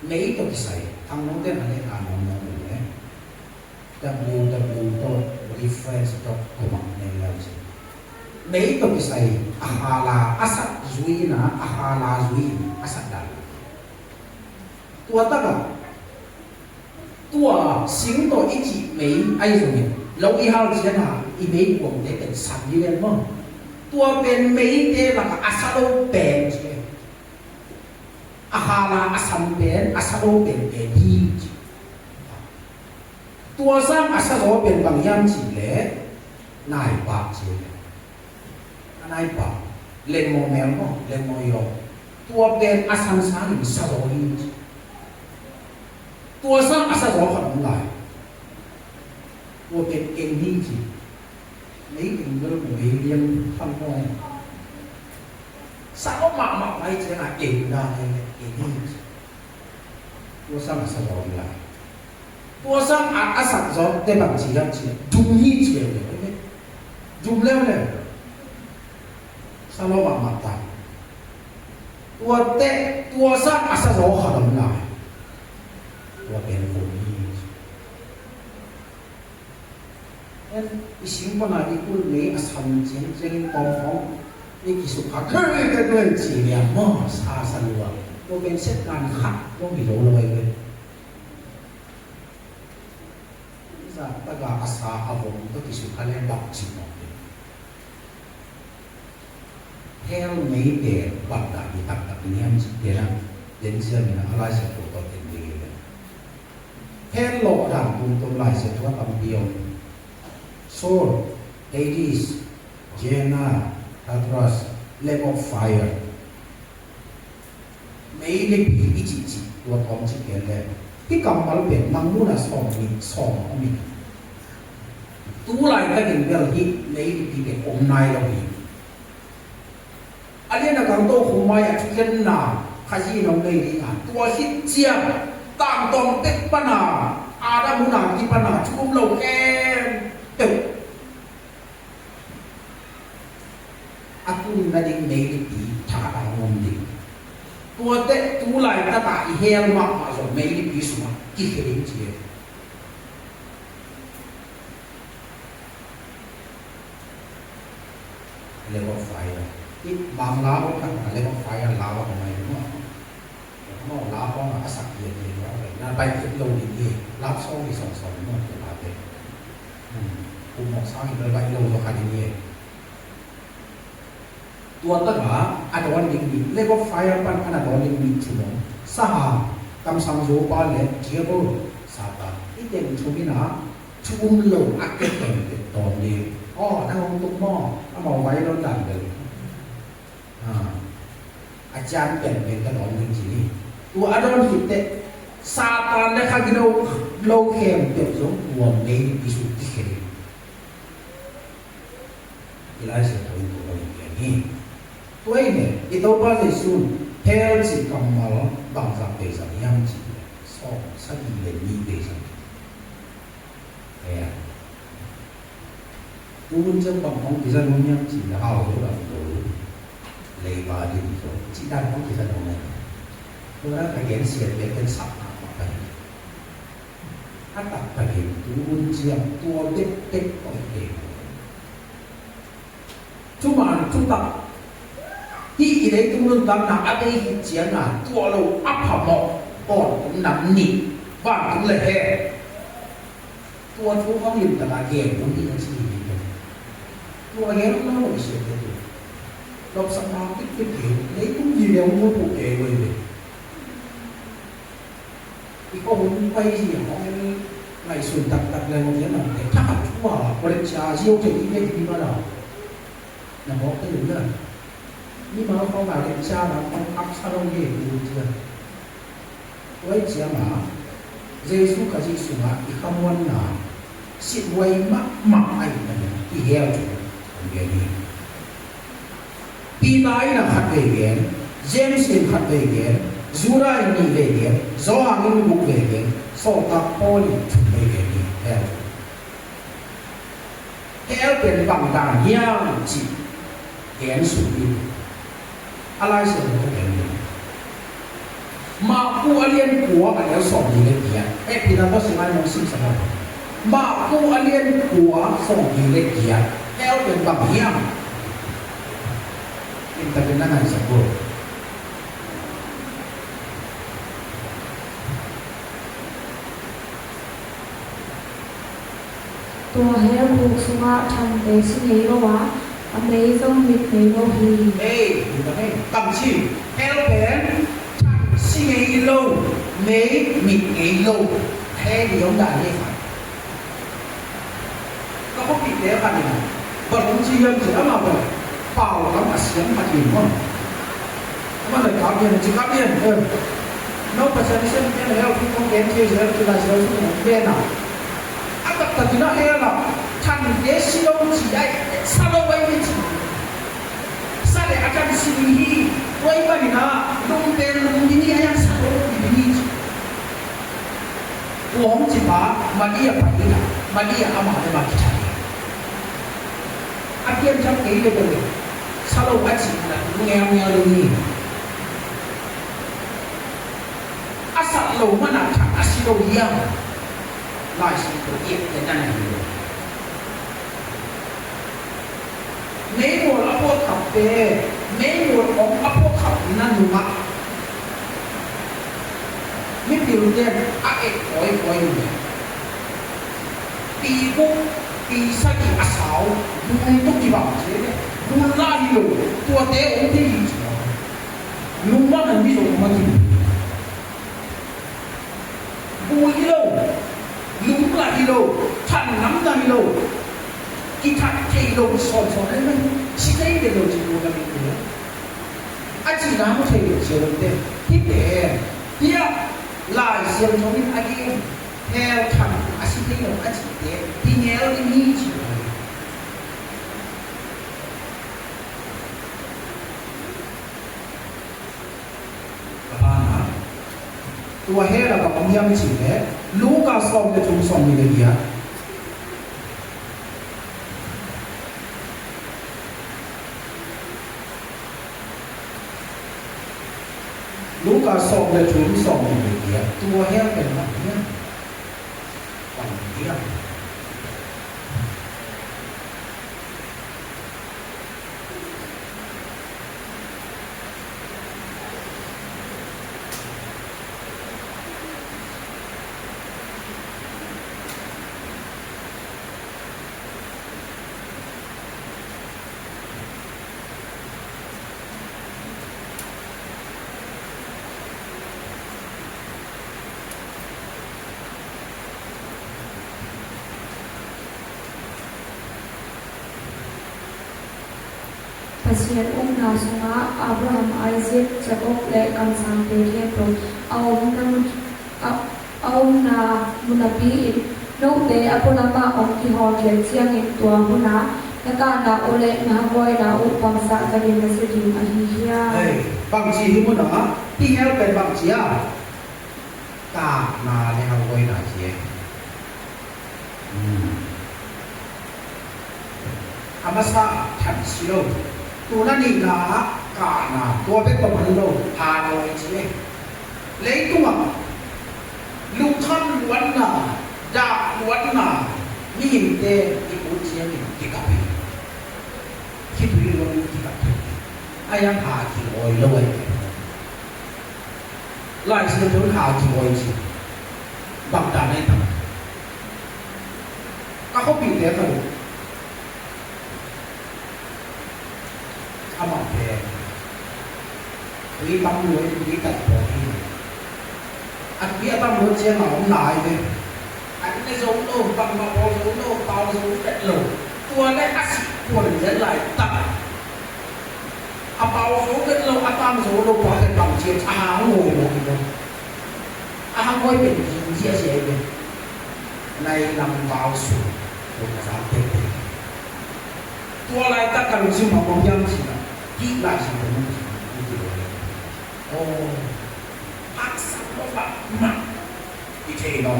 mấy cái sai thằng nó cái này là nó này www.reference.com này là gì mấy tôi say ahala asat zui na ahala zui asat dal tua ta ka tua sinh to ít chỉ mấy ai rồi lâu đi hao gì na ít mấy cũng đểเป็นสัตว์นี่เลยมั้งตัวเป็นmấy thế là asaloเป็นใช่ahala asamเป็นasaloเป็นดีตัวสร้างasaloเป็นบางอย่างจีเล่นายปากจีนายปากเล่นโมเมลมั้งเล่นโมยอตัวเป็นasamสารสารหินตัวสร้างasaloขนมลายตัวเป็นเก่งหินจีmấy cái người bị viêm phân môi sao mà mấy cái là kiện ra hay kiện gì tôi sang là sao rồi lại tôi sang sang rồi để bằng chỉ làm gì dùng như chuyện đấy dùng leo này sao mà ta tôi sang rồi họ làm lại tôi bên phụ isim pun ada ikut ni asam jeng pom ni kisuk kakak kan ciri apa sah luar, tu benset kan hak tu bila loi ke, bisa taga asa abom tu kisuk kalian bak cina, hel ni deh bak dah ditak tak ni am cina jenjang ni alai satu tu tinggi, hel lok dah untuk alai satu ambil. So, Hades, Jena, Tartarus, Lake of Fire. Mấy lịch bị ý chỉ của con chỉ kể lệ. Cái cầm bảo biển mang muốn là sòng mình. Tú lại ta nhìn về là mấy lịch bị cái ống này là gì. Anh là càng tô không mai à chú dân nào khai gì nó đây đi à. Tua hít chia tạm tòng tích bà nà. Ada muốn làm gì bà nà chú không lâu em. Aku nadi mấy thả bằng ngôn đi, tua tết tu lại ta tại heo mà rồi mấy cái số mà kí cái đến gì, lấy một phải là ít bằng lá cũng khác là lấy một phải là lá của mày đúng không? Nó lá có là sạch gì đó, nó bay tiếp lâu đi gì, lá sau thì sòng nó cũng là thế, cũng một sáng thì bay lâu cho hai đi gì. Tua tengah ada orang yang level fire pan ada orang yang cuma sah kam sang jo pa le dia pun sapa ini yang cuma na cuma lo akhir yang tahun ni oh dah untuk mau bayar lo dan le ajar pen kan orang yang sini tua ada orang kita satan le kaki lo kem tu uang ni isu dikiri jelas itu orang ni vậy này, ít đâu bao giờ xuống, theo chỉ cầm máu bằng rằng để rằng nhâm chỉ so sát gì để đi để rằng, à, tu chân bằng không thì ra nông nhâm chỉ là hào hữu là đủ, lấy bà đi rồi, chỉ đang không thì ra nông này, tôi đã phải hiện diện để tên sắp mà phải, hát tập phải hiện tu chân tua tích có thể, chúng taที่ได้ตุ้งนุ่งตำหนักอะไรหินเจียน่ะตัวเราอัพหมอกปอดตุ้งหนักหนีบ้านตุ้งเลยแห่ตัวทุกห้องริมตลาดเย่ตุ้งที่นั่นสิตัวเย่ต้องเล่าให้เสียเลยเราสมาธิเป็นเหตุเลยตุ้งยีเดียวมันปลุกเอ๋เลยอีกก็ผมไปที่ห้องนี้ในส่วนตัดเลยมันเนี่ยแต่ถ้าหากว่าบริจาคเชี่ยวจะยิ่งได้ดีมากเราเนี่ยบอกได้หรือไม่nhưng mà nó không phải kiểm tra là không áp sao đâu gì được chưa với chị mà Giêsu cả chị xuống á thì không muốn là xin quay mắc anh là thì heo chứ không biết gì Peter là khát về biển James là khát về biển Judah là về biển Gioan là bục về biển sau đó Paul là về biển heo heoเป็นbằng đàn heo chỉ heo xuống đi alai sẽ có cái gì mà cô alien của anh ấy sống gì đấy kìa em thì nó sẽ nói một sinh sản mà cô alien của sống gì đấy kìa theoเป็นbằng hiểm Kita kenangan sebut. Tua heo buộc sunga thằng tế sinh ấy lo quá, anh ấy giống mít này lo hi. Hey, kita ni kam si heo pen si ngai lo, mấy mít ngai lo, heo di ông đại ni phải. Có không bị thế phải không? Bởi ông chỉ dân chỉ mà vậy, bảo lắm mà xiêm mà chìm không? Mà lại cáo tiền chỉ cáo tiền, nó phải xem cái heo cũng không kém chơi gì, chỉ là chơi cũng bên nào. Tapi tidak heran, kan desi dong siai, salah wajib sih. Salah akan sini, wajib ni na, dong belum ini ayam salah ini. Uang cipa, madia pakai, madia amat amat cari. Akhir jam kiri tu, salah wajib na, ngel ini. Asal lo mana tak asal lo yang. Lại sự thực hiện cái này mấy mùa áp phốt khắp về mấy mùa ống áp phốt khắp nên đủ mặt mấy điều kiện áp եք hỏi đủ đi bốc đi sách áp sáu đúng tốt gì bảo thế đấy đúng la đi rồi tua té ống thế gì lúc đó là ví dụ mà gì bùi đi đâu lúng là đi lô, thằng nắm ra đi lô, cái thằng thì lô sòn đấy mà, chỉ thấy để lô chỉ lô là mình nữa, anh chỉ nắm thấy được chiều đồng tiền, tiếp để, tiếp lại chiều cho mình anh em, theo thằng, anh chỉ thấy được anh chỉ để, đi nghèo đi nghỉ chỉ tua hera ka pamyam chi le luka som de chung som ni le dia luka som de chung som ni le dia tua hera pen ma dia pam dia Pasien na sunga Abraham Isaac Jacob le kan sang pe pro aum na munapi no te apolama om ki ho ke chiang in tua huna ka na ole na boy na upam sa ka din na sidin a hi hiya bằng chi hi mo na ti heo pe bằng chi a ka na le ha boy na chi amasa than silo tu na ni na ka na tua pe to man lo ha lo chi lấy tu ma lu than wan na da wan na ni hin te ki bu chi ni ki ka pe ki bu lo ni ki ka pe ayang ha ki oi lo ai lai si tu ha ki oi chi bằng da nei ta ka ko pi te ka ama pe vì tâm người vì tật của mình anh biết tâm người trên mà ông lại về anh cái giống đâu bằng mà có giống đâu tao giống cái lẩu tua đấy ác sĩ quần dẫn lại tập à bao số cái lẩu à tam số đâu có cái bằng chia à ngồi một cái đâu à ngồi bên chia sẻ bên này làm bao số một giá tiền tua lại tất cả những gì mà mong nhắm chỉ là chỉ lại chỉ là aksa bapak mak ite no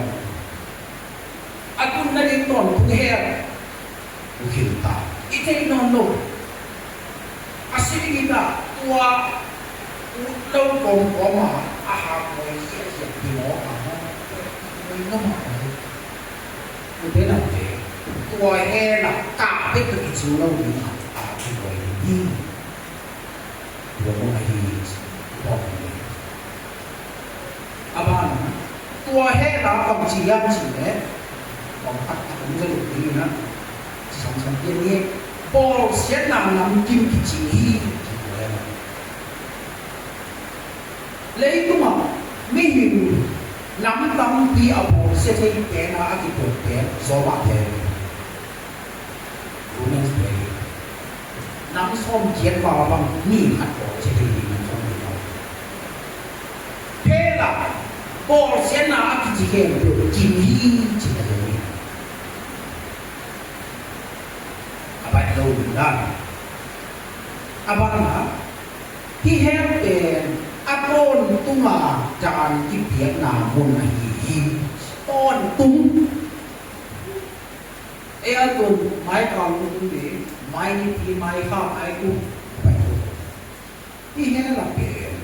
aku na din ton punger ukita ite no asili kita tua lâu còn có mà aha mới sẽ hiện thì nó nó mà như thế nào thế tua he là cả cái chữ lâu đi à thì rồi đi ตัวมันไอ้บอกเลยอาบ้านตัวเฮลาของจียามจีเนี่ยของพักผมจะหลุดดีนะสองเดือนนี้บอลเสียหนังนำกิมกิจีเลยตัวไม่เห็นน้ำตั้งปีเอาบอลเสียที่แกน่าที่ปวดแกโซบะแกรู้ไหมสิน้ำส้มเจียนบ่าวบางนี่ขัดบอลเสียที่น้ำส้มเราเฮลาบอลเสียหนังกิจีแกกิมฮีจีเลยเราได้อาบานะที่เฮลเป็นอาโกนตุ้งมาจานที่เพียงนามุนหีต้นตุ้งเออตุ้งไม้กองตุ้งดีไม้นี่ที่ไม้ข้าวไม้ตุ้งไปตุ้งที่เฮลเป็น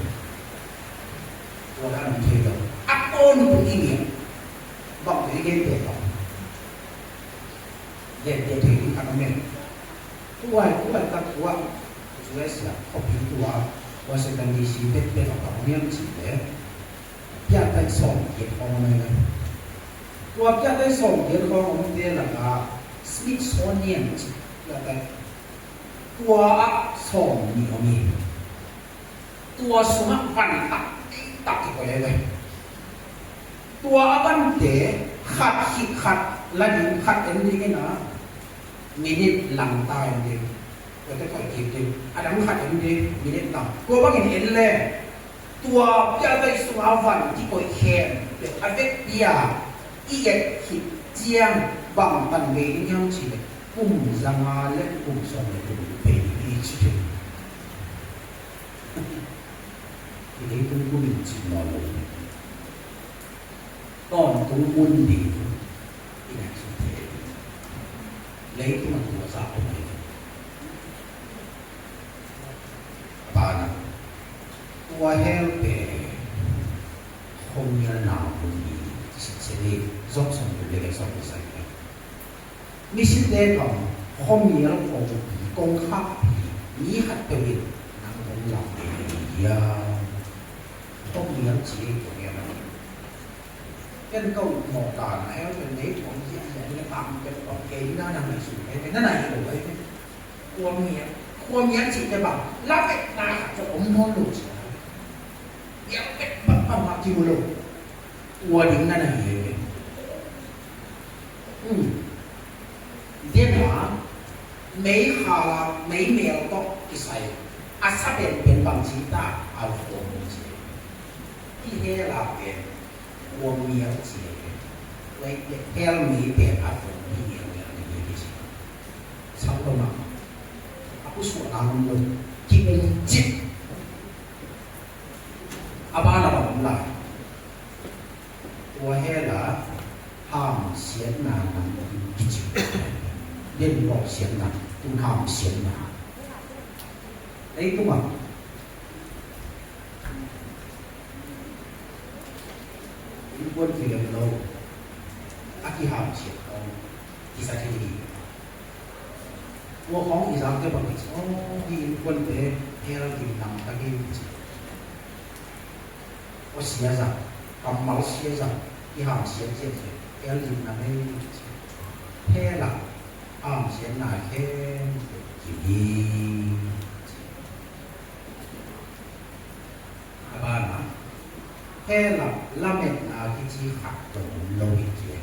ตัวนั้นเทียบอาโกนตุ้งอีเนี่ยบอกที่เฮลเป็นหรอเด็กๆที่ทำเองตัวtak tua sudah kopi tua wasit dan isi bet apa yang sih dia tak song dia orang mana tua dia tak song dia orang dia lah Smithsonian dia tak tua song ni kami tua semua tak boleh tua apa ni khat lagi khat ini kena minit lang tayo din. Ito ko ikipin. Ada mo kaya din minit lang. Kung bakit ile, tua piada isumavan di ko iken. Avec dia iget hit jiang bang tan me yang chi. Kum zangale kum song le kum pe ni chi. Ini kum kum chi no lo. Ton kum mun di. Lấy cái mặt của xã hội này và là qua heo để không như nào cũng sẽ đi dốc xong rồi để xong rồi xảy ra mi xin đến còn không như nó còn công khắc ý hạt tiêu điện nằm trong lòng để không như nó chỉ của nghe nó cái câu một tờ này ở trên đấy cũng chỉ là tạm cái còn cái nó nằm ở xuống cái này rồi đấy quan nghĩa chỉ cho bảo lắp cái này cho ông ngon đủ kéo cái bật vào mặt chiều luôn qua đến này điện hóa mấy mèo to cái sài sắp đến bằng chỉ ta ở phố một chỉที่เฮลาเป็นวัวเมียเสียไว้เฮลมีเป็นอาฝนที่เมียในที่สุดชาวบ้านaku suka namun kini cip apa nama mulaiวัวเฮลาห้ามเสียงนานันกิจเล่นบอกเสียงนาต้องห้ามเสียงนาไอ้ตัวquân thì gần lâu, aki hàm chuyện ông đi ra thế gì, vua khóng thì sao cái bằng cái đi quân về theo thì nằm ta cái có xía rằng cầm máu xía rằng cái hàm xía xía theo thì nằm đây thế là hàm xía này thế gì các bạn ạ thế là la mẹ là cái chi khắc của lâu ít chuyện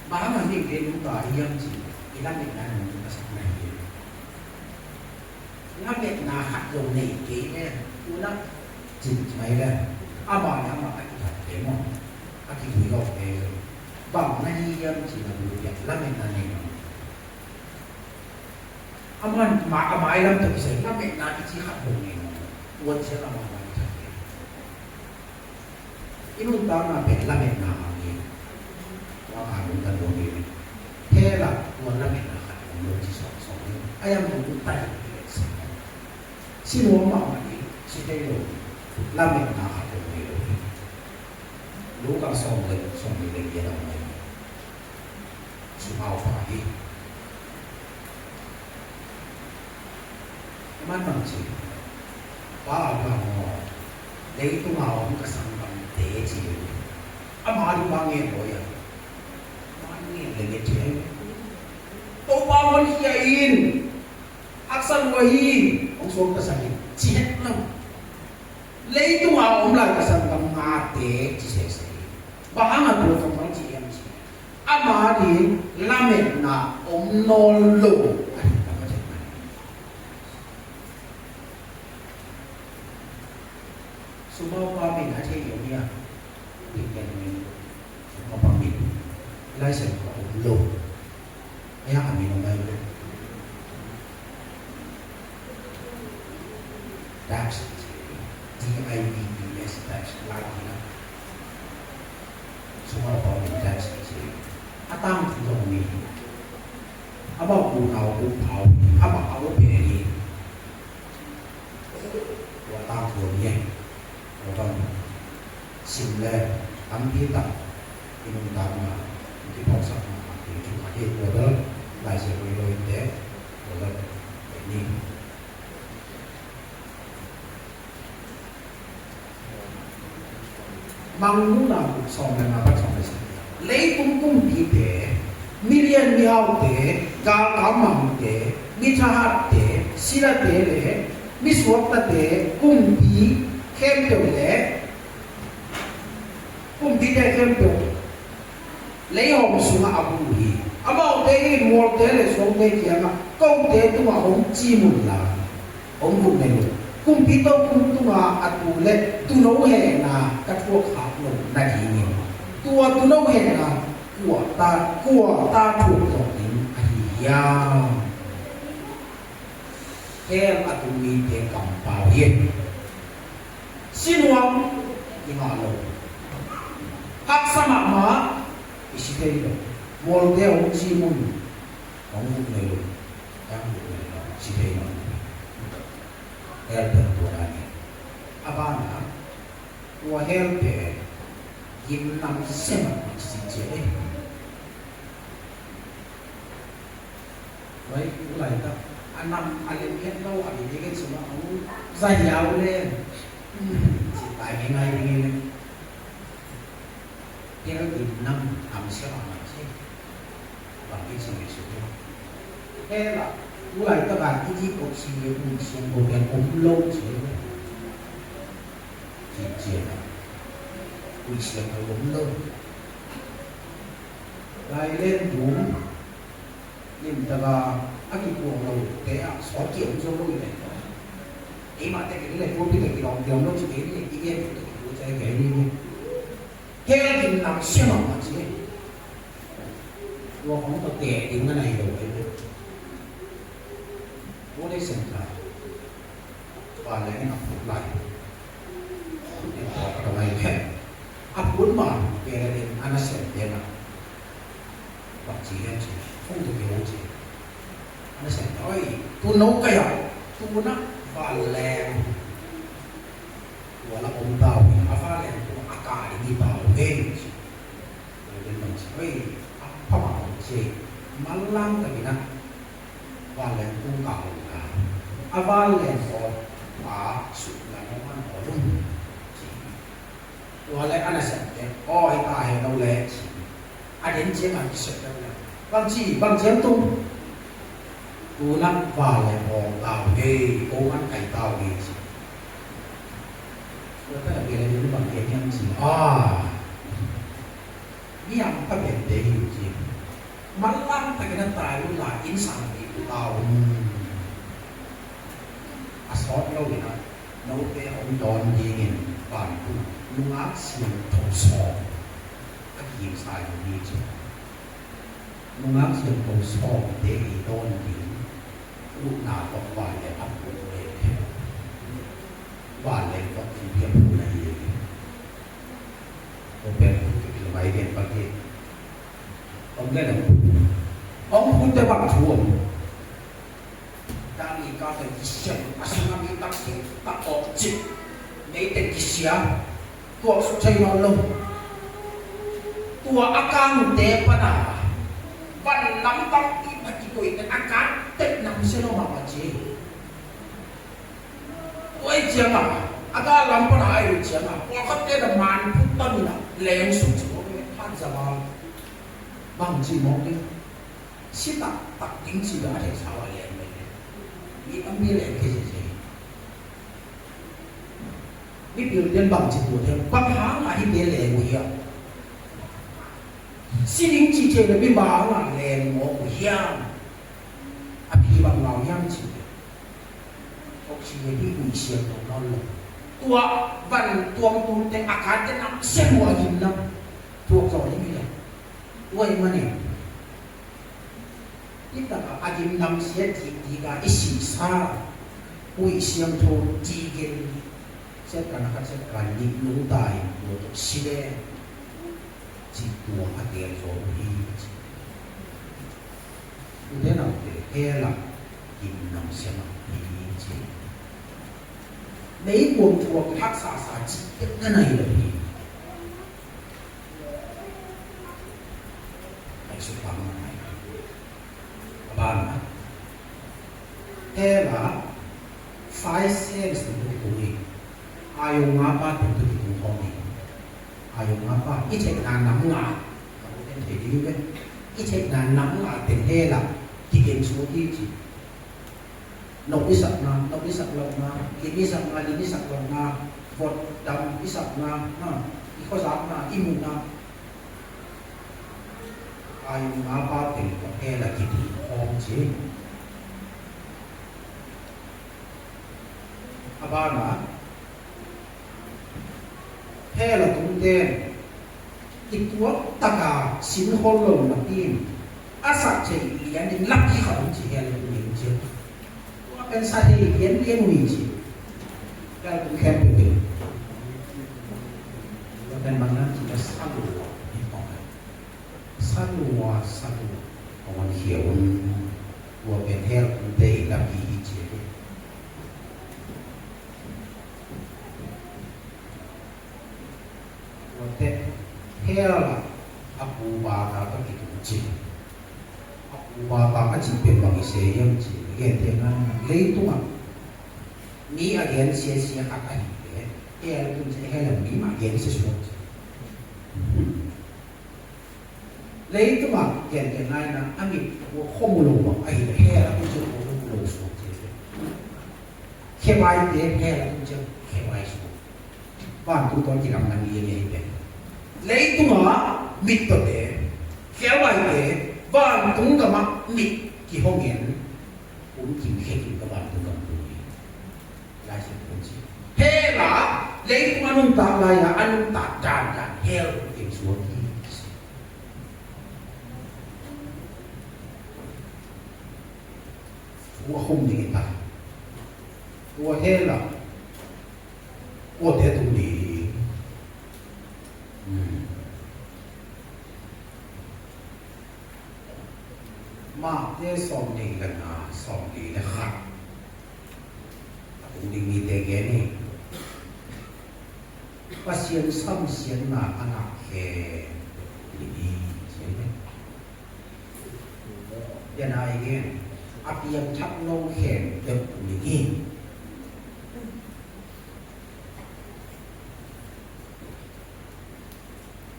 bà mà những cái đúng là yên gì thì la mẹ là chúng ta sẽ này la mẹ là khắc dầu này cái này tôi nói chỉnh mấy đây bà nhà mà anh thật thế mà anh thì vui đâu thế bằng này yên chỉ là vui đẹp la mẹ là này mà ai làm thực sự la mẹ là cái chi khắc dầu này quân sẽ làm ini utama pela mena ni, wah harus dan boleh. Hela warna mena kan, boleh disosok. Ayam itu tay, si Roma ni, si Teo, la mena kan boleh. Luka song ni dia dah main. Semua pagi. mana sih apa lấy tu ngào ông cái sản phẩm để gì mà đi bao nhiêu rồi à bao nhiêu là cái chuyện tôi bao nhiêu kia in aksan wahi ông xuống cái sản phẩm chết lắm lấy tu ngào ông lại cái sản phẩm mà để gì thế bahang là tôi không phải chỉ em gì mà đi làm việc na ông nol lô semua pabrik aja yang dia bikin ini semua pabrik license kalau low ayah kami nomor itu tax DIVS tax lagi lah semua pabrik tax atang itu ini apa pun tahu apa kau beri buat tahu dia orang simple ambil tak minum tanah di pasar di cuma di botol masih boleh itu botol ini manguna sampai apa sampai sini lấy tung đi để million miao để gal kamang để mitrahat để sila để miswata để cung đi khem tiểu lẽ cũng đi theo khem tiểu lấy hồng xuống áp bùi bảo thế mua thế là xuống thế kia mà câu thế tu mà ông chi mùn là ông cũng này luôn cũng biết đâu cũng tu mà áp bùi lẽ tu nấu hè là các thuốc khác luôn là gì nhỉ tu nấu hè là của ta thuộc tổng tính ya khem áp bùi thế cầm bảo hiểm xin hoàng di mana hak sama ma isi kayu mol dia uji mun kamu lelu kamu lelu isi kayu helper tuannya apa na tua helper yin nam sema isi cere baik mulai tak anam alim yang tahu ada dia kan semua kamu saya boleh tại hiện nay nghe cái đó từ năm làm sao mà chứ bằng cái sự nghiệp sự nghiệp thế là lúc này các bạn cái gì cũng suy nghĩ cũng suy nghĩ cái cũng lâu chứ chỉ là cũng suy nghĩ cũng lâu lại lên đúng nhưng ta là cái cuồng lâu cái xóa kiểu cho luôn này mà cái này vô cái này lòng lòng nó chỉ cái này cái em của trái cái đi cái là mình làm xuyên mà chứ vô không có kẻ thì cái này rồi vô đây xem là và lấy nó phục lại để họ cái này hết áp bốn bản cái này anh sẽ thế nào hoặc chỉ em chỉ không được hiểu gì anh sẽ nói tôi nấu cái nào tôi nó và lem wala ông tao apa lem ko akari di tao hen jadi mencari apa mau sih malam tapi nak và lem ku kau na apa lem ko pa sudah orang orang wala ana sa oi ta he đâu lẹ a đến chế mà sợ đâu là bằng chém tung tu nắp và lại hòn tàu ghê cố ăn cày tàu ghê gì đó là cái này nó bằng cái nhân gì yang apa benda hidup sih malam tak kena tahu lah insan itu tahu asal lo ni nak nấu cái ông đòn dingin bantu lungat siang thong song cái gì sai rồi chứ lungat siang thong song để đòn dingin lúc nào có vài để áp dụng để vài để có thể hiện này ông bé thì bài hiện bác hiện ông đây là ông cũng tới bằng chuồng đang đi cao tới kisah asal kita tak objek ini tới kisah tua suci malam tua akan depan ban nắm tóc cái bạch quỷ cái akan tết nằm xe nó mà chị tôi chiang à aga lampan hai chiang à qua khắp cái là màn phút tân là lén sụt xuống cái than giờ bằng chỉ một cái xí tạc tạc tính chỉ đã thể sao lại lén vậy đi âm đi lén cái gì biết điều tiên bằng chỉ của thêm bằng háng là đi lén của hiệp xí lính chỉ chơi là biết bảo là lén một của hiệp à bị bằng nào hiệp chỉ chỉ đi quỷ xiên của nó là tua văn tuông tuông tên akan tên năm xem mùa gì năm thuộc rồi như vậy quay mà nè ít là ajim năm xiên thì cả ít xì xa quỷ xiên thôi chỉ cái sẽ cần đi nung tài một xí đe chỉ tua hạt tiền rồi đi thế nào để e là ajim năm xiên thì chỉ mấy cuồng thuộc thác xả chỉ cái này là gì hãy sự bằng này các bạn ạ thế là five sense của mình ai用ngã ba thì tôi cũng không biết ai dùng ngã ba ít hết là nắm ngã không thể thấy đi cái ít hết là nắm ngã thì thế là chỉ kiến số gì chỉ nông đi sập lồng na, lính đi sập lồng na, vọt đầm đi sập na, đi khó giáp na, im mù na, ai ngã ba thì có nghe là chỉ không chứ, ba na, thế là cũng tên, ít tuổi tất cả xin hôn lồng là tim, sạch chỉ liền đến lắc đi khỏi chỉ là những chuyệnเป็นสาเหตุเลี้ยงวิจิการเป็นแค่เป็นเราเป็นบางนั้นที่จะสร้างรัวนี่บอกเลยสร้างรัวของมันเขียวรัวเป็นแค่คุณเตยและปีเจียรัวเตะแค่ละอับูบาตาก็กินจริงอับูบาตาก็จิเป็นบางเสียยังจริงhiện thế là lấy tua mỹ ở hiện xe khác anh để tôi sẽ hay là mỹ mà hiện sẽ xuống lấy tua hiện thế này là anh bị không lù mà anh hay là tôi chưa không lù xuống khi bay thế hay là tôi chưa khi bay xuống và tôi còn chỉ làm năng gì vậy lấy tua mítตัวเด็กkhi bay thế và tôiก็มาmítที่ห้องเห็นcũng chỉ khi các bạn tôi cầm tôi lại sẽ không chỉ thế là lấy cũng ăn tạm lại là ăn tạm tràn heo tìm xuống thì tôi không gì cả tôi thế là tôi thế tôi đi mà thế xong thì là xong thì là khác cũng đi nghĩ tới cái này và xiên xăm xiên mà anh học kề đi thế này giờ này cái áp dụng thắp nông khen được đi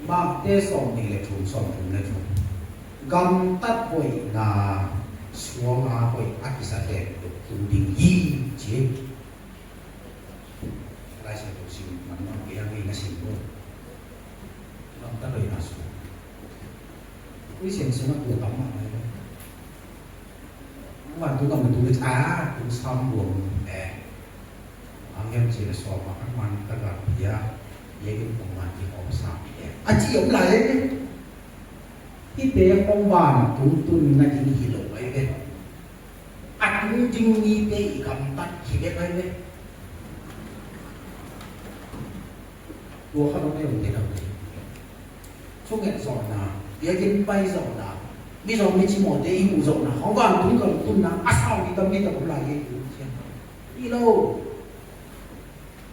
mà thế xong thì là xong là chung gam tắt hội là xuống à hội ác sa đẹp được tu đình y chế lại sẽ được xin mà nó kia ngay là xin luôn gam tắt hội là xuống quý xin nó của tấm mà này mà tôi còn tôi tôi xong buồn anh em chỉ là so mà các bạn các bạn bia vậy cái công an chỉ có sao anh chị ông lạiที่เตะของบ้านตุ้นตุ้นนั่นจริงหิโลไว้เว้ยอัดจริงมีเตะกำตัดขีดไว้เว้ยตัวเขาต้องไม่รู้เตะเราเลยช่วงเงี้ยสอนนะเดี๋ยวกินไปสอนนะมีสอนมีชิมอเตะอีหูสอนนะของบ้านตุ้นกับตุ้นนะอาสาวที่ต้องมีแต่คนไรอยู่เช่นนี่โล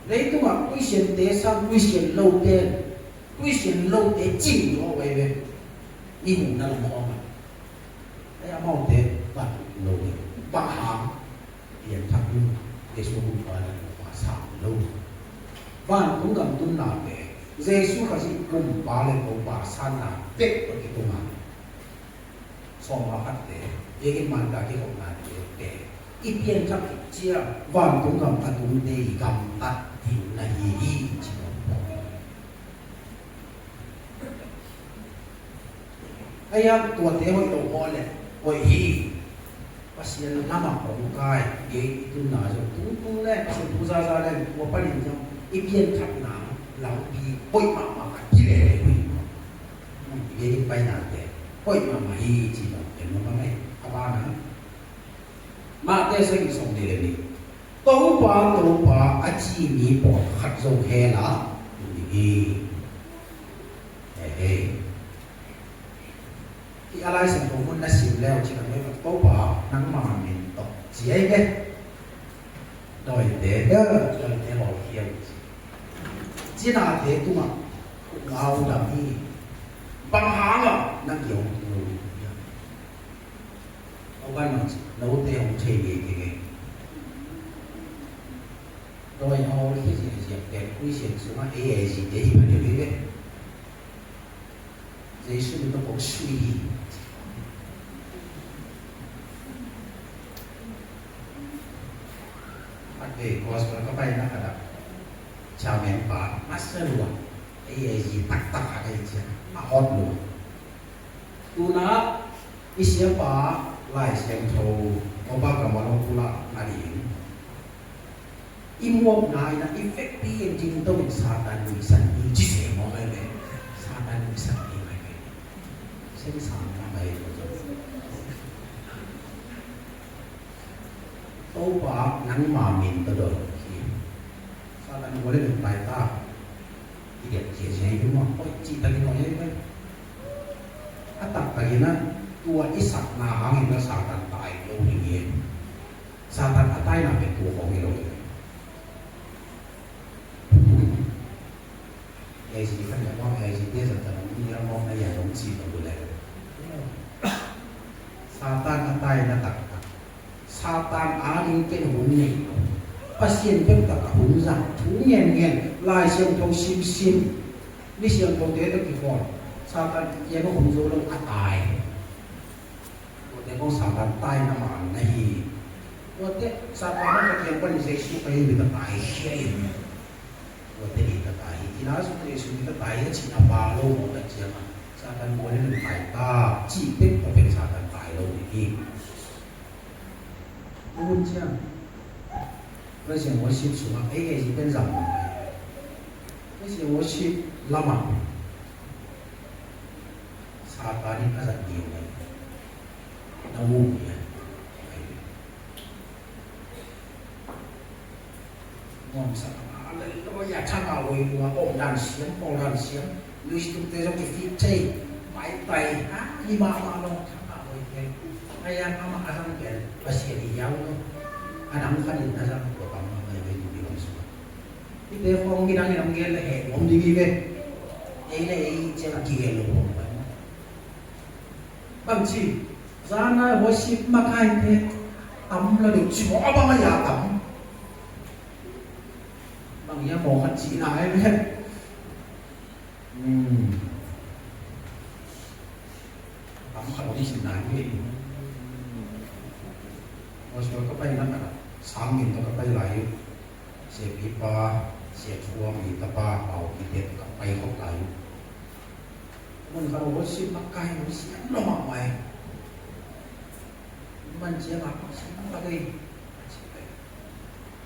เลยตัวกุ้ยเสียนเตะซ้ำกุ้ยเสียนโลเตะกุ้ยเสียนโลเตะจริงเอาไว้เว้ยนี่หนูนั่นมองไอ้อมองเตะบัดโลเตะบ้าหางเปลี่ยนทับยุ่งเดชบุญบาลภาษา van cũng cầm tuân nào để Giêsu cái gì cùng bà lên cùng bà san nào tết ở cái tung nào xong mà phát để cái màn cả cái hộp nào để ít tiền chắc chia van cũng cầm ăn uống để cầm ăn thì là gì chỉ ai emตัวเตะหอยตัวบอลเลยหอยฮีภาษาหน้ามาของกายเยี่ยตุนนาจะตุ้งเลยภาษาผู้ซาซาเลยว่าปนิจังอีเพียนขัดน้ำหลังปีหอยมากิเลสเลยเยี่ยไปนานแต่หอยมาฮีจีนเห็นมั้ยไม่อาบ้านะมาเตะสิ่งส่งเดลี่ตัวป่าอาชีมีปอดขัดส่งเฮล่ะนี่เฮ้ที่อะไรสิ่งของมันน่าสิบแล้วที่ทำให้กับตัวป่านั่งมาเมนตกเสียไงโดยเด็กโดยเด็กหล่อเที่ยวจีน่าเด็กตัวเอาดำนี่บางหางอ่ะนั่งเกี่ยวดูเอาไว้หน่อยเราเตะของเชยเก่งโดยเอาที่เสียเด็กคุยเสียงสูงมาเอ๋สิเดี๋ยวมันจะเป็นไง这是你的好水。kos mereka baik nak ada camen pak masa luar ji tak ada je mahot lu tuna siapa lai siang thau oba kamalo pula nari imok nai na efekti jing to satan wisan ni jise mo le satan wisan ni mai sen sama mai Oba nang mamin to do sa tan wala được bài ta thì đẹp chia sẻ đúng không ôi chị ta đi nói vậy à tập cái na tua isak na hangin na sa tan tai lo ni sa tan atai naเป็นตัวของเราไอ้สิkan ya mong ai si dia sa tan ni ya mong na ya dong si to le sa tan atai na tak Satan aling kenhuni pasien pun tak hunza thungen lai siang thong sim ni siang thong te ta ki kon Satan ye ko humzo lo atai ko te ko Satan tai na man nahi ko te Satan ka kian pan se su kai ni ta tai shei ko te ni ta tai ina su te su ni ta tai chi na ba lo mo ta chia ma Satan mo ni tai ta chi pe ko pe Satan tai lo ni问这样，而且我是什么？哎，是跟上嘛？而且我是拉嘛？沙巴你看上牛呢？那我呢？我唔識啊！你我日參加會話昂然閃，你是對咗個 fit 車買地啊？你媽媽咯參加會嘅。Kaya mama asam kel pasien iyaw no anam kanin asam ko pam may may di ko so ite ko nginang nginang gel he om di gibe ele ei chela gel lo bang chi zana worship makai te am la du chi mo ba ma ya tam bang ya mo khat chi na ai me am khat di sin na ni Masuk ke pai nak sangin to ke pai lai se pipa se chuang ni ta pa au ki te ka pai ko lai mun ka wo si makai wo si no ma mai man che ma ko si ma dei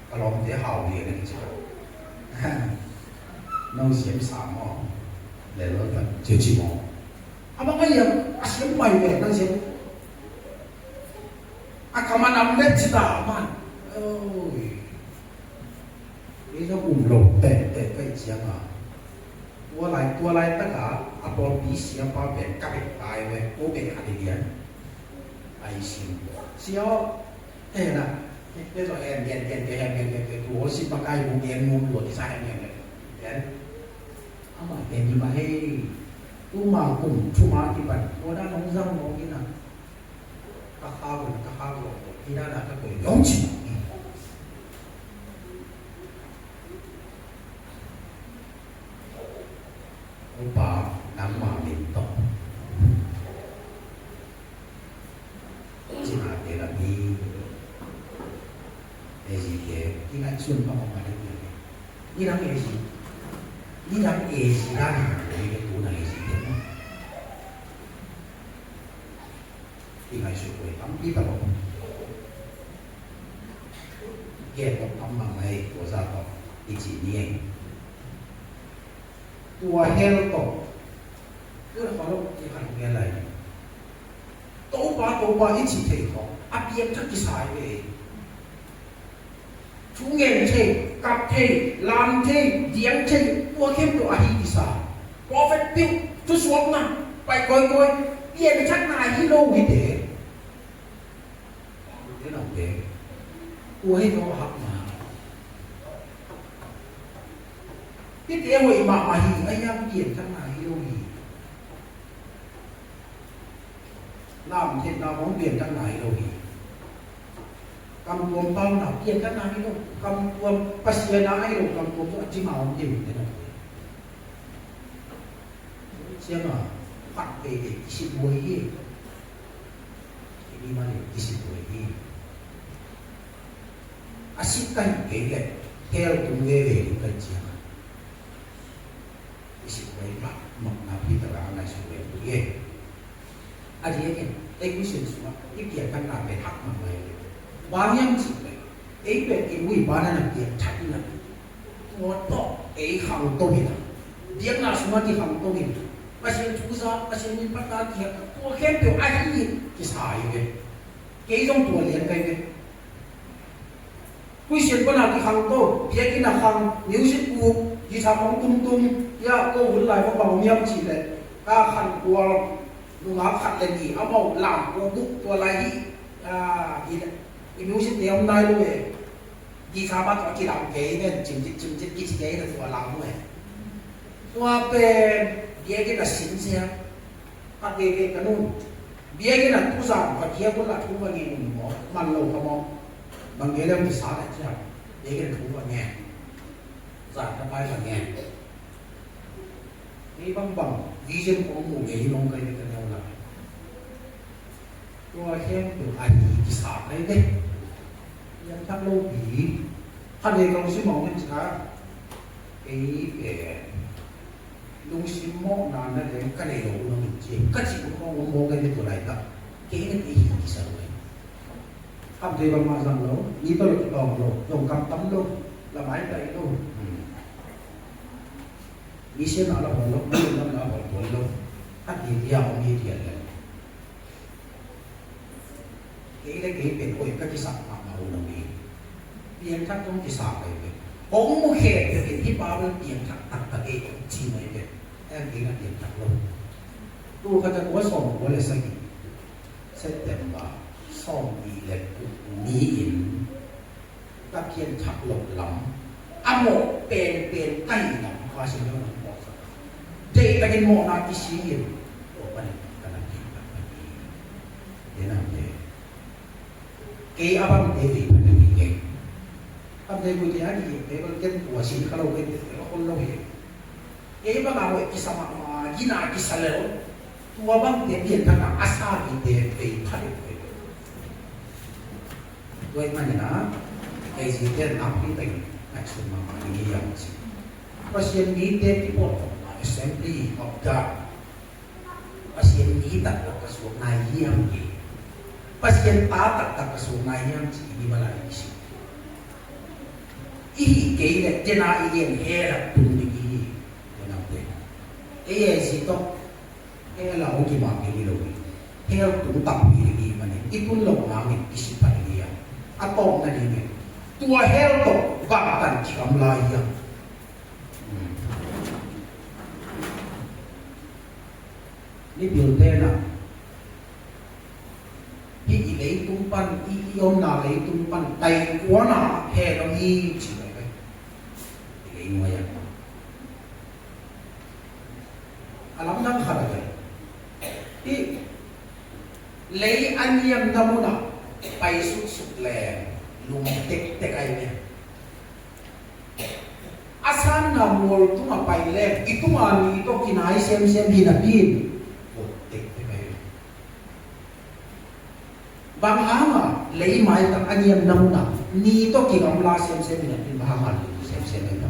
ka lom te hao ni ni che nong xiêm sa mo le lo ka che chi mo abang ka yang xiêm mai me nang xiêm Akaman amnet cita aman. Oh, ini so umroh teh kai siapa? Tua lai tak apa siapa ben kabeh tai we, ko ben hadiah. Ai sim. Sio nah. Dia so en tuo si pakai mungkin mulu di sana ni. Kan? Ama ben di bahai. Cuma tiban. Oda nong zang nong ina. Kakao tidak ada apa yang nama minto cina tera di ezi ke kina sun pa pa ni rang ezi ran ni ke tu na ezi ke kina su ko tam pi ta ko ke ko tam ma mai ko sa ko ichi ni tua heo to cứ là kalau cái hành nghe lại tổ ba ít chỉ thấy họ áp dụng chắc cái sai về chúng nghe thấy cặp thấy làm thấy diễn thấy tua thêm đồ ai đi sai prophet tiêu chú xuống nè phải coi yên chắc này hi lâu như thế nào thế tua hết nó học mà cái tiếng hội mà hi anh em tiền chắc này hi lâu gì làm thế nào bóng biển chắc này lâu gì cầm cuồng bao nào tiền chắc này đâu cầm cuồng pasien nào đâu cầm cuồng cho chỉ màu gì thế nào xem mà phát về để xin bồi gì đi mà để xin bồi gì asyik kan cái theo tụng nghe về cái chuyện isi baik nabi terang naik sudah itu ye. Aja kan, equation semua, ini kan nabi hak mamai. Banyak sih, ini banana dia cari nak, foto, hang tu kita, dia nak semua di hang tu kita. Masih susah, masih ni patah dia, tu kan tu aja ni kisah ye. Keijong tu lian kaya. Question pun nak di hang tu, dia kena hang music book, di hang tung ya cô vẫn lại có bảo nhiêu chỉ để ta khăn của đúng áo khăn là gì áo màu làm cô bút tua lại gì đấy cái music thì hôm nay luôn vậy gì sao bắt có chỉ làm cái nên chừng cái là tua làm luôn tua về dia cái là xin xe bắt về cái nôn dia cái là tu sản và dia cũng là tu vào nghe mình bỏ man lâu không mong bằng cái đem thì xả lại chứ dia cái là tu vào nghe giải ta bay vào nghe ini bang vision kamu jadi nong kaya kaya orang. Tua hem tu ani kisah ni deh. Yang tak logi, hari kalau si mau ni sekarang, nung si mau nana deh kan ada orang macam, kacik orang mau kaya tu lagi tak, kaya ni kisah ni. Kamu tu bang masam lo, ni tu lo dong lo, dong kam tam lo, lamai tak lo. Bisa nak lah bolok, bolok nak bolok, hati dia orang dia le. Kiraเป็นคนก็ที่สักมาเอาหนึ่งเพียงทักต้องที่สักไปเลยผมมุขเหตุเป็นที่ป้าเป็นเพียงทักตักตะเอกชีไม่เป็นแค่เพียงเพียงทักลงตัวเขาจะว่าส่งว่าเลยสักเสร็จเต็มว่าส่งดีเลยมีอินก็เพียงทักลงหลังอโมเป็นใต้หลังข้าศึกเราบอกสักเจ๊ก็เห็นโมนาที่ชี้อยู่โอ้ปันกันนั่นเองแบบนี้เดี๋ยวนั่นเองkay abang David nangyay. Ang David yan, David kan wasin kalau kan kalau he. Kay bang ako isa mga ginagisa leo. Tuwabang David kan asabi David pare. Tuway man na kay si David napitay at mga nangyayang si. Pasyan ni David po Assembly of God. Pasyan ni tak kaswag na hiyang pasien tatak tak sungai yang ini malah isi. Ihi kaya jena iyan hera tundi ihi kenapa? Situ lah oke makin ini loh. Hera tu tak pilih mana? Itu loh angin isi panitia. Atau nanti ni tua hera tu bahkan jika melayang. Ini biltena. Hi lấy tung pan, iom na lấy tung pan, tay quá na hè nó y chỉ vậy đấy, lấy ngoài vậy. Alam nang khara vậy. Hi lấy anh em na muna, bay sút sút lẹ, lùng tek tek ay nè. Asan na mol tu ngapai le itu mani itu kinai sem hinapin oh tek kayo bang ama lei mai tak aniam namuna ni to kinamla sem hinapin bahamal sem ito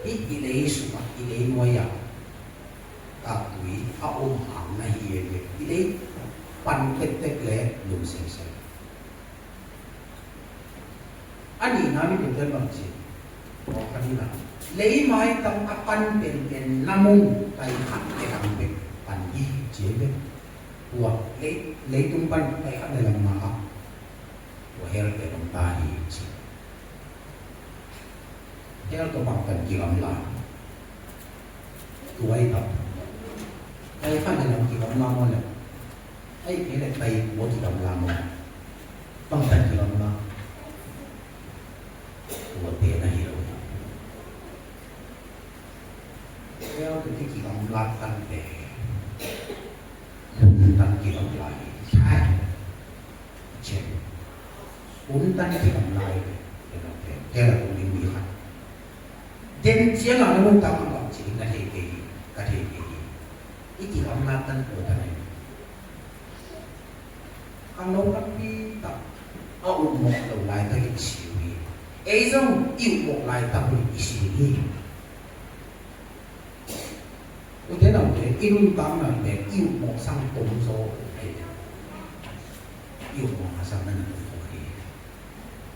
ilei suka ilei moya tatui aom ang nahiye ilei pantek le lum sem ani namin betul bangsi o kanina lei mai tang apan pen namung kai hak ke kampe pandi jebe wa lei tumpan kai hak dalam maha wa her ke tahi ji her to bakkan kiram la tuai tap kai hak dalam kiram la mo le ai ke le kai wo kiram la mo bakkan kiram la buat dia na hero. Kalau kita melakukan deh, tentang kita mulai, cek, tentang kita mulai, kita boleh lihat. Dan siapa yang tahu apa sih kata ini, kita melakukan buatan ini. Kalau kita tahu mau mulai dari sini. Ấy giống yêu một lại tập luyện ý đi. Tôi thế nào để yêu tâm là để yêu một sang tổng số này. Yêu một sang nên là phải.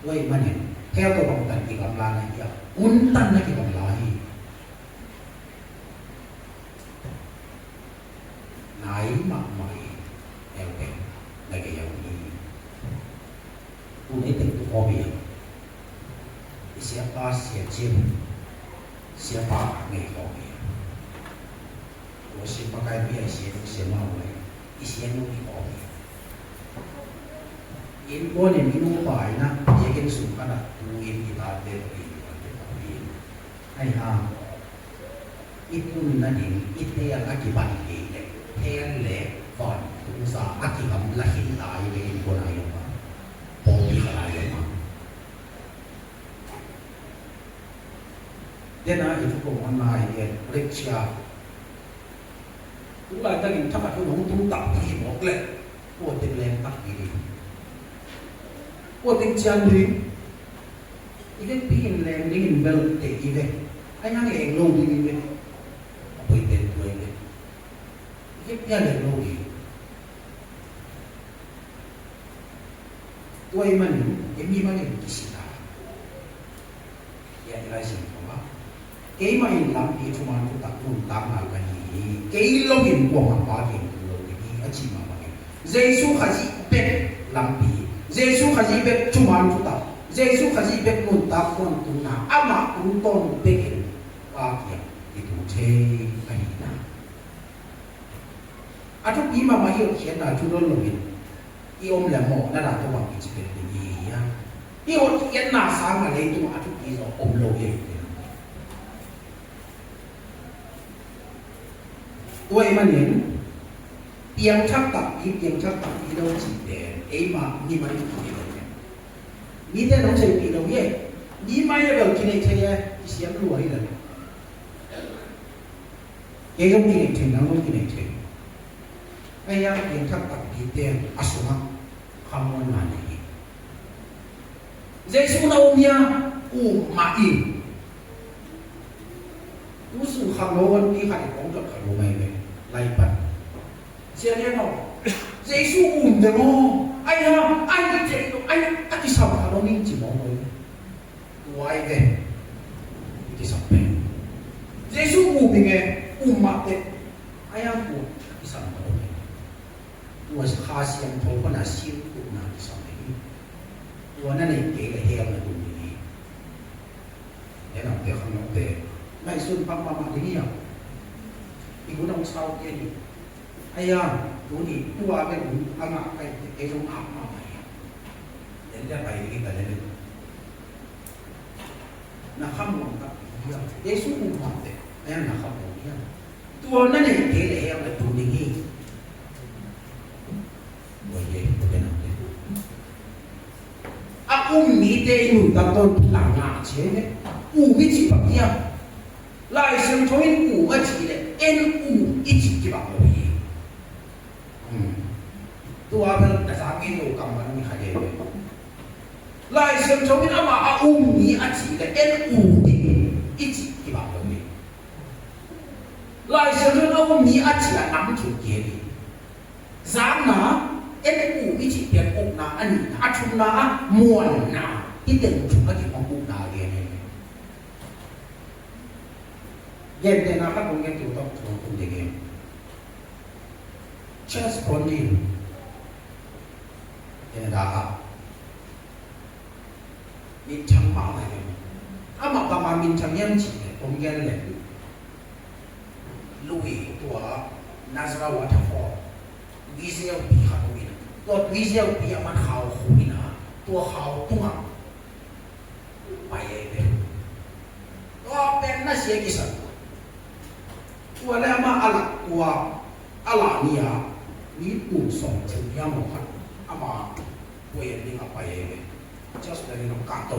Vậy mà nhỉ, theo tôi bằng tận thì làm là này kia, uốn tan này thì bằng lại. Nãy mặt mày, theo cái này cái giống như, tôi thấy tình tôi có việc. Siapa siapa siapa mengikut我是不该变些毛的，一些努力搞的。因我哋明白呢，已經算緊啦，無言而答嘅係啊，一般那年一啲人一萬幾嘅，聽咧飯通沙一啲咁拉起大嘅個內容啊，保啲個內容啊。Then itu kong online yang lecture, tu lah tadi cakap tu orang tak pergi boleh, buat terlem tak diri, buat terjadi, ini pin lem ini bel ini, ayang lem long ini, apa itu ini, ini dia lem long ini, tu ay mana, ini mana kisah, ya jelas ini. Cái mà hình lắm thì chúng ta cũng tập trung tám nào cái gì cái lâu hình của mặt ba hình của cái gì ở chỉ mà cái Giêsu khai gì biết làm gì Giêsu khai gì biết chúng ta cũng tập Giêsu khai gì biết muốn tập muốn tu na ama cũng tôn biết hình ba kiểu thì tu chơi cái gì na à chúng ý mà hiểu hiện là chúng nó lâu hình ý ôm là một nó là tôi bằng cái chuyện gì á ý ôm hiện là sáng mà lấy tôi à chúng ý rồi ôm lâu hình tôi mà nhìn tiếng chắc tập đi đâu chỉ để ấy mà như mấy cái này như thế nó chơi bị đâu vậy như mấy cái đầu kia này chơi xem lùa đi rồi cái giống kia này chơi nó giống kia này chơi bây giờ tiếng chắc tập đi tiền asuma không muốn làm gì Giêsu đâu nha mà im无数行路我你係講咗行路咪嘅禮品，先呢個耶穌唔得咯，哎呀，哎你這個哎呀，一啲十行路呢字冇佢，壞嘅，一啲十病，耶穌唔明嘅，唔默嘅，哎呀我一啲十行路嘅，我下次人做嗰嗱先做嗱啲十病，我那你幾個聽嘅都唔理，你諗嘅行路嘅。Mai sun pang mama ini ya, ibu nong sau dia ni, ayah, tu ni tua kan, anak kan, kerong apa ya, dan dia bayi kita ni, nak kamu tak dia, Yesus muat deh, ayah nak kamu dia, tua nane kele yang ada tu ni, boleh boleh nanti, aku ni deh itu tak tahu lama je. 一起不一样，来生从五个起的，N 五一起去把而已。ตัวเป็นภาษาอังกฤษอยู่กับมันมีใครเองลายเสียงชวินอามาอามีอาชีเลยNU一起一把而已ลายเสียงชวินอามีอาชีละน้ำจุดเกี่ยวสามนะ NU 一起เปลี่ยนอกนะอันนี้อาชุนนะมวนนะที่เด่นชุนก็ที่ของอกนะเกี่ยวเย็นเด่นนะครับผมยังอยู่ต้องของคุณเด็กเชสปอนดี้เนี่ยนะครับมินชังมาอะไรถ้ามาประมาณมินชังยังจีเนี่ยผมยังเลยลุยตัวนาซาวัตฟอร์วิเซียปีขาตุยนะตัววิเซียปีมันเขาคุยนะตัวเขาตุ้งไปเลยก็เป็นน่าเสียกิสันตัวแล้วมาอะไรตัวอะไรเนี่ยมีปุ่มสองถึงยังหมดอามาป่วยนี่ก็ไปเลย just เลยน้องกาโต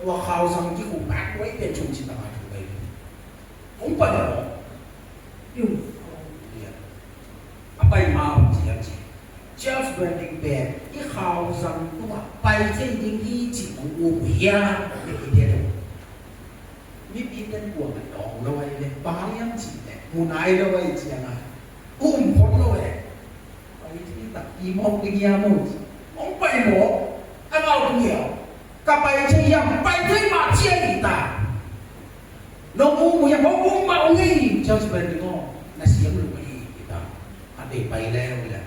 ว่าเขาสังที่กูแบกไว้เป็นชุมชินตาถูกไปผมไปแล้วอยู่เนี่ยไปมาเสียจี just เป็นแบบที่เขาสังตัวไปเส้นยิ่งที่จีของกูเฮียไม่กี่เดือนมีปีเป็นกวนดองเลยเลยบางยังจีเนี่ยมูนายเลยจีนะคนเลยไปที่ตัดอีโมกิยามุสผมไปหมดอันเอาตรงเดียวกับไปเชียงไปที่มาเชียงอีตาน้องมูยังบอกมูมาอุ้ยเจ้าสเปนก็น่าเสียงเลยอีตาอันเด็กไปแล้วแหละ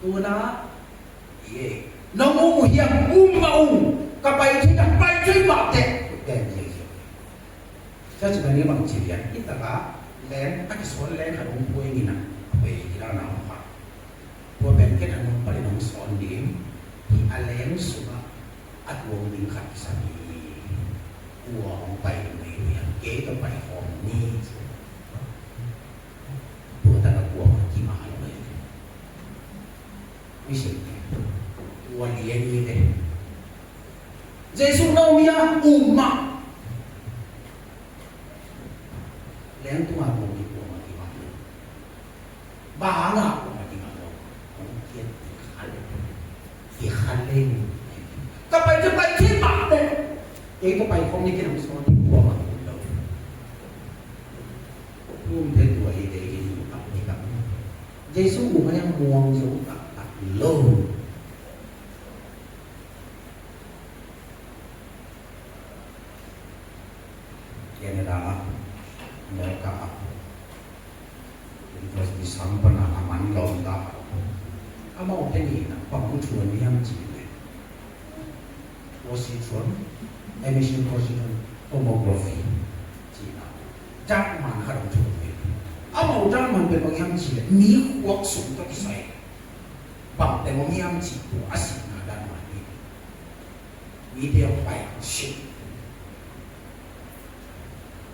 ตัวนะเย่น้องมูยังมาอุ้กับไปที่นั่นไปที่มาเด็กแก่เยี่ยเจ้าสเปนนี่บางเชียงอีตาละแรงอันสวนแรงขนมป่วยนี่นะไปที่ร้านน้ำผักตัวเป็นแค่ขนมปริน้องสอนดีที่อะไรนั่นสุดอัดวงดึงขัดสามีหัวของไปในเรื่องเก๋ต้องไปของนี่ตัวแต่ละหัวที่มาเลยไม่ใช่ตัวเลี้ยงนี่เลยเจสุเรามีมาแล้วตัวเรามีตัวมาที่มาบ้าละตัวมาที่มาเราเขียนขันเล่นก็ไปจะไปที่บาดเลยเองก็ไปคงนี่แค่หนังสือที่ตัวมาเราร่วมเดินตัวเองอยู่กับนี่กับเยซูมันยังมองอยู่กับโลกyang adalah mereka terus disampaikan aman lonta amau ini nak pengucuan yang cile positron emission positron tomografi cina zaman harus cuci amau zaman berbagai cile ni kuat sudah selesai bang temu yang cile asing ada mati video baik sih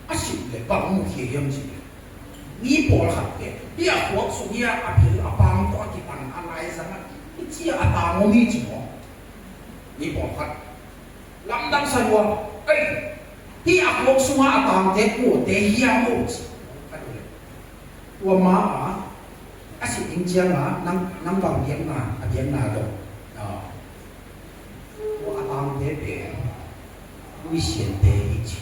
asyik le bang mu ke yang ji ni bol khat ke dia huak su dia apil apang to ki pan alai sama ni chi apang mo mi chi mo ni bol khat lam dang sa wa ai dia huak su ma apang te ko te ya mo chi wa ma asyik ing jiang nang bang bian na do wa apang te pe wi xian te yi chi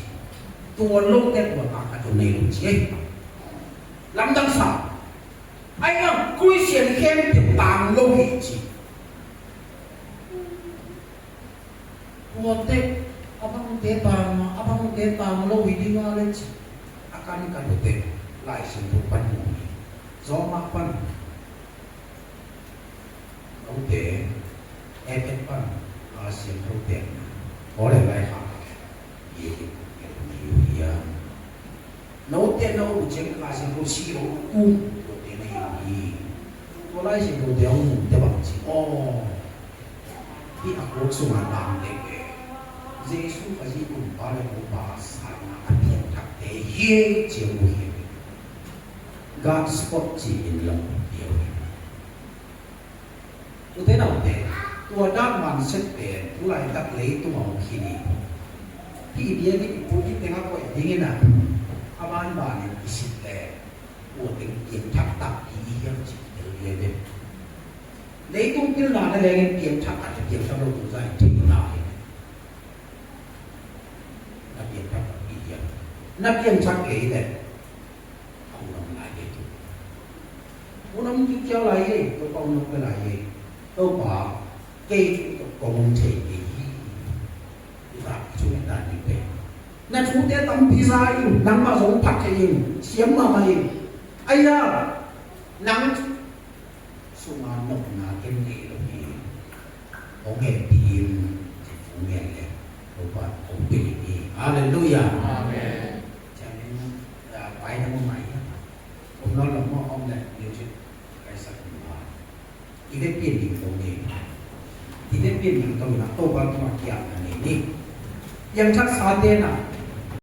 ตัวโลกได้ปวดตาตัวในลูกเชี่ยลำดังสามไอ้เรื่องคุยเสียงเข้มติดตามโลกอีกทีตัวเด็กabang tetang lo hindi knowledge akan kanutin lai sentuhan mo zoma pan oke eket pan asin protein oleh lai ha iya nấu tiền nấu một chiếc là xin cô xí nấu cung của tiền này thì tôi lấy xin cô đeo một cái bằng chỉ đi học cuộc sống hàng làm để Giêsu phải gì cũng bảo là cô bà sai mà ăn tiền thật để hiên chiều hiên God spot chỉ in lòng hiểu tôi thế nào thế ตัวด้านมันเสร็จเป็นผู้ไรตัดเลยตัวของที่นี่ที่เดียนี่ผู้ที่เป็นอะไรอย่างนี้นะอาบ้านบ้านเนี่ยสิบแหล่ปวดเป็นเกียงทับตับที่ยังจิตเดียเนี่ยเลยตุ้งที่นานอะไรเงี้ยเกียงทับอาจจะเกียงทับเราตัวใจที่นานนักเกียงทับที่ยังนักเกียงชักเอ๋เลยเอาลงไหลเด็ดผู้นำที่เจ้าไหลตัวกองลงไปไหลตัวป่าเกยตัวกองเฉยว่าช่วยได้ดีเลยนั่นช่วยได้ตั้งพิซซ่าอยู่นั่งมาส่งผัดเองเสียงมาเองไอ้ย่านั่งสุมานกนาเก็บเองตรงนี้ผมเห็นทีมผมเห็นเลยผมว่าผมเป็นอย่างนี้ฮาเลลูยาอาเมนฉะนั้นไปทำใหม่ผมนอนหลับมอห้องเนี่ยเดี๋ยวจะไปสักมาอีกได้เปลี่ยนอีกตรงนี้ที่ได้เปลี่ยนอีกตรงนี้โตกันมาเกี่ยวกันนี่ยังชักสาเดนะ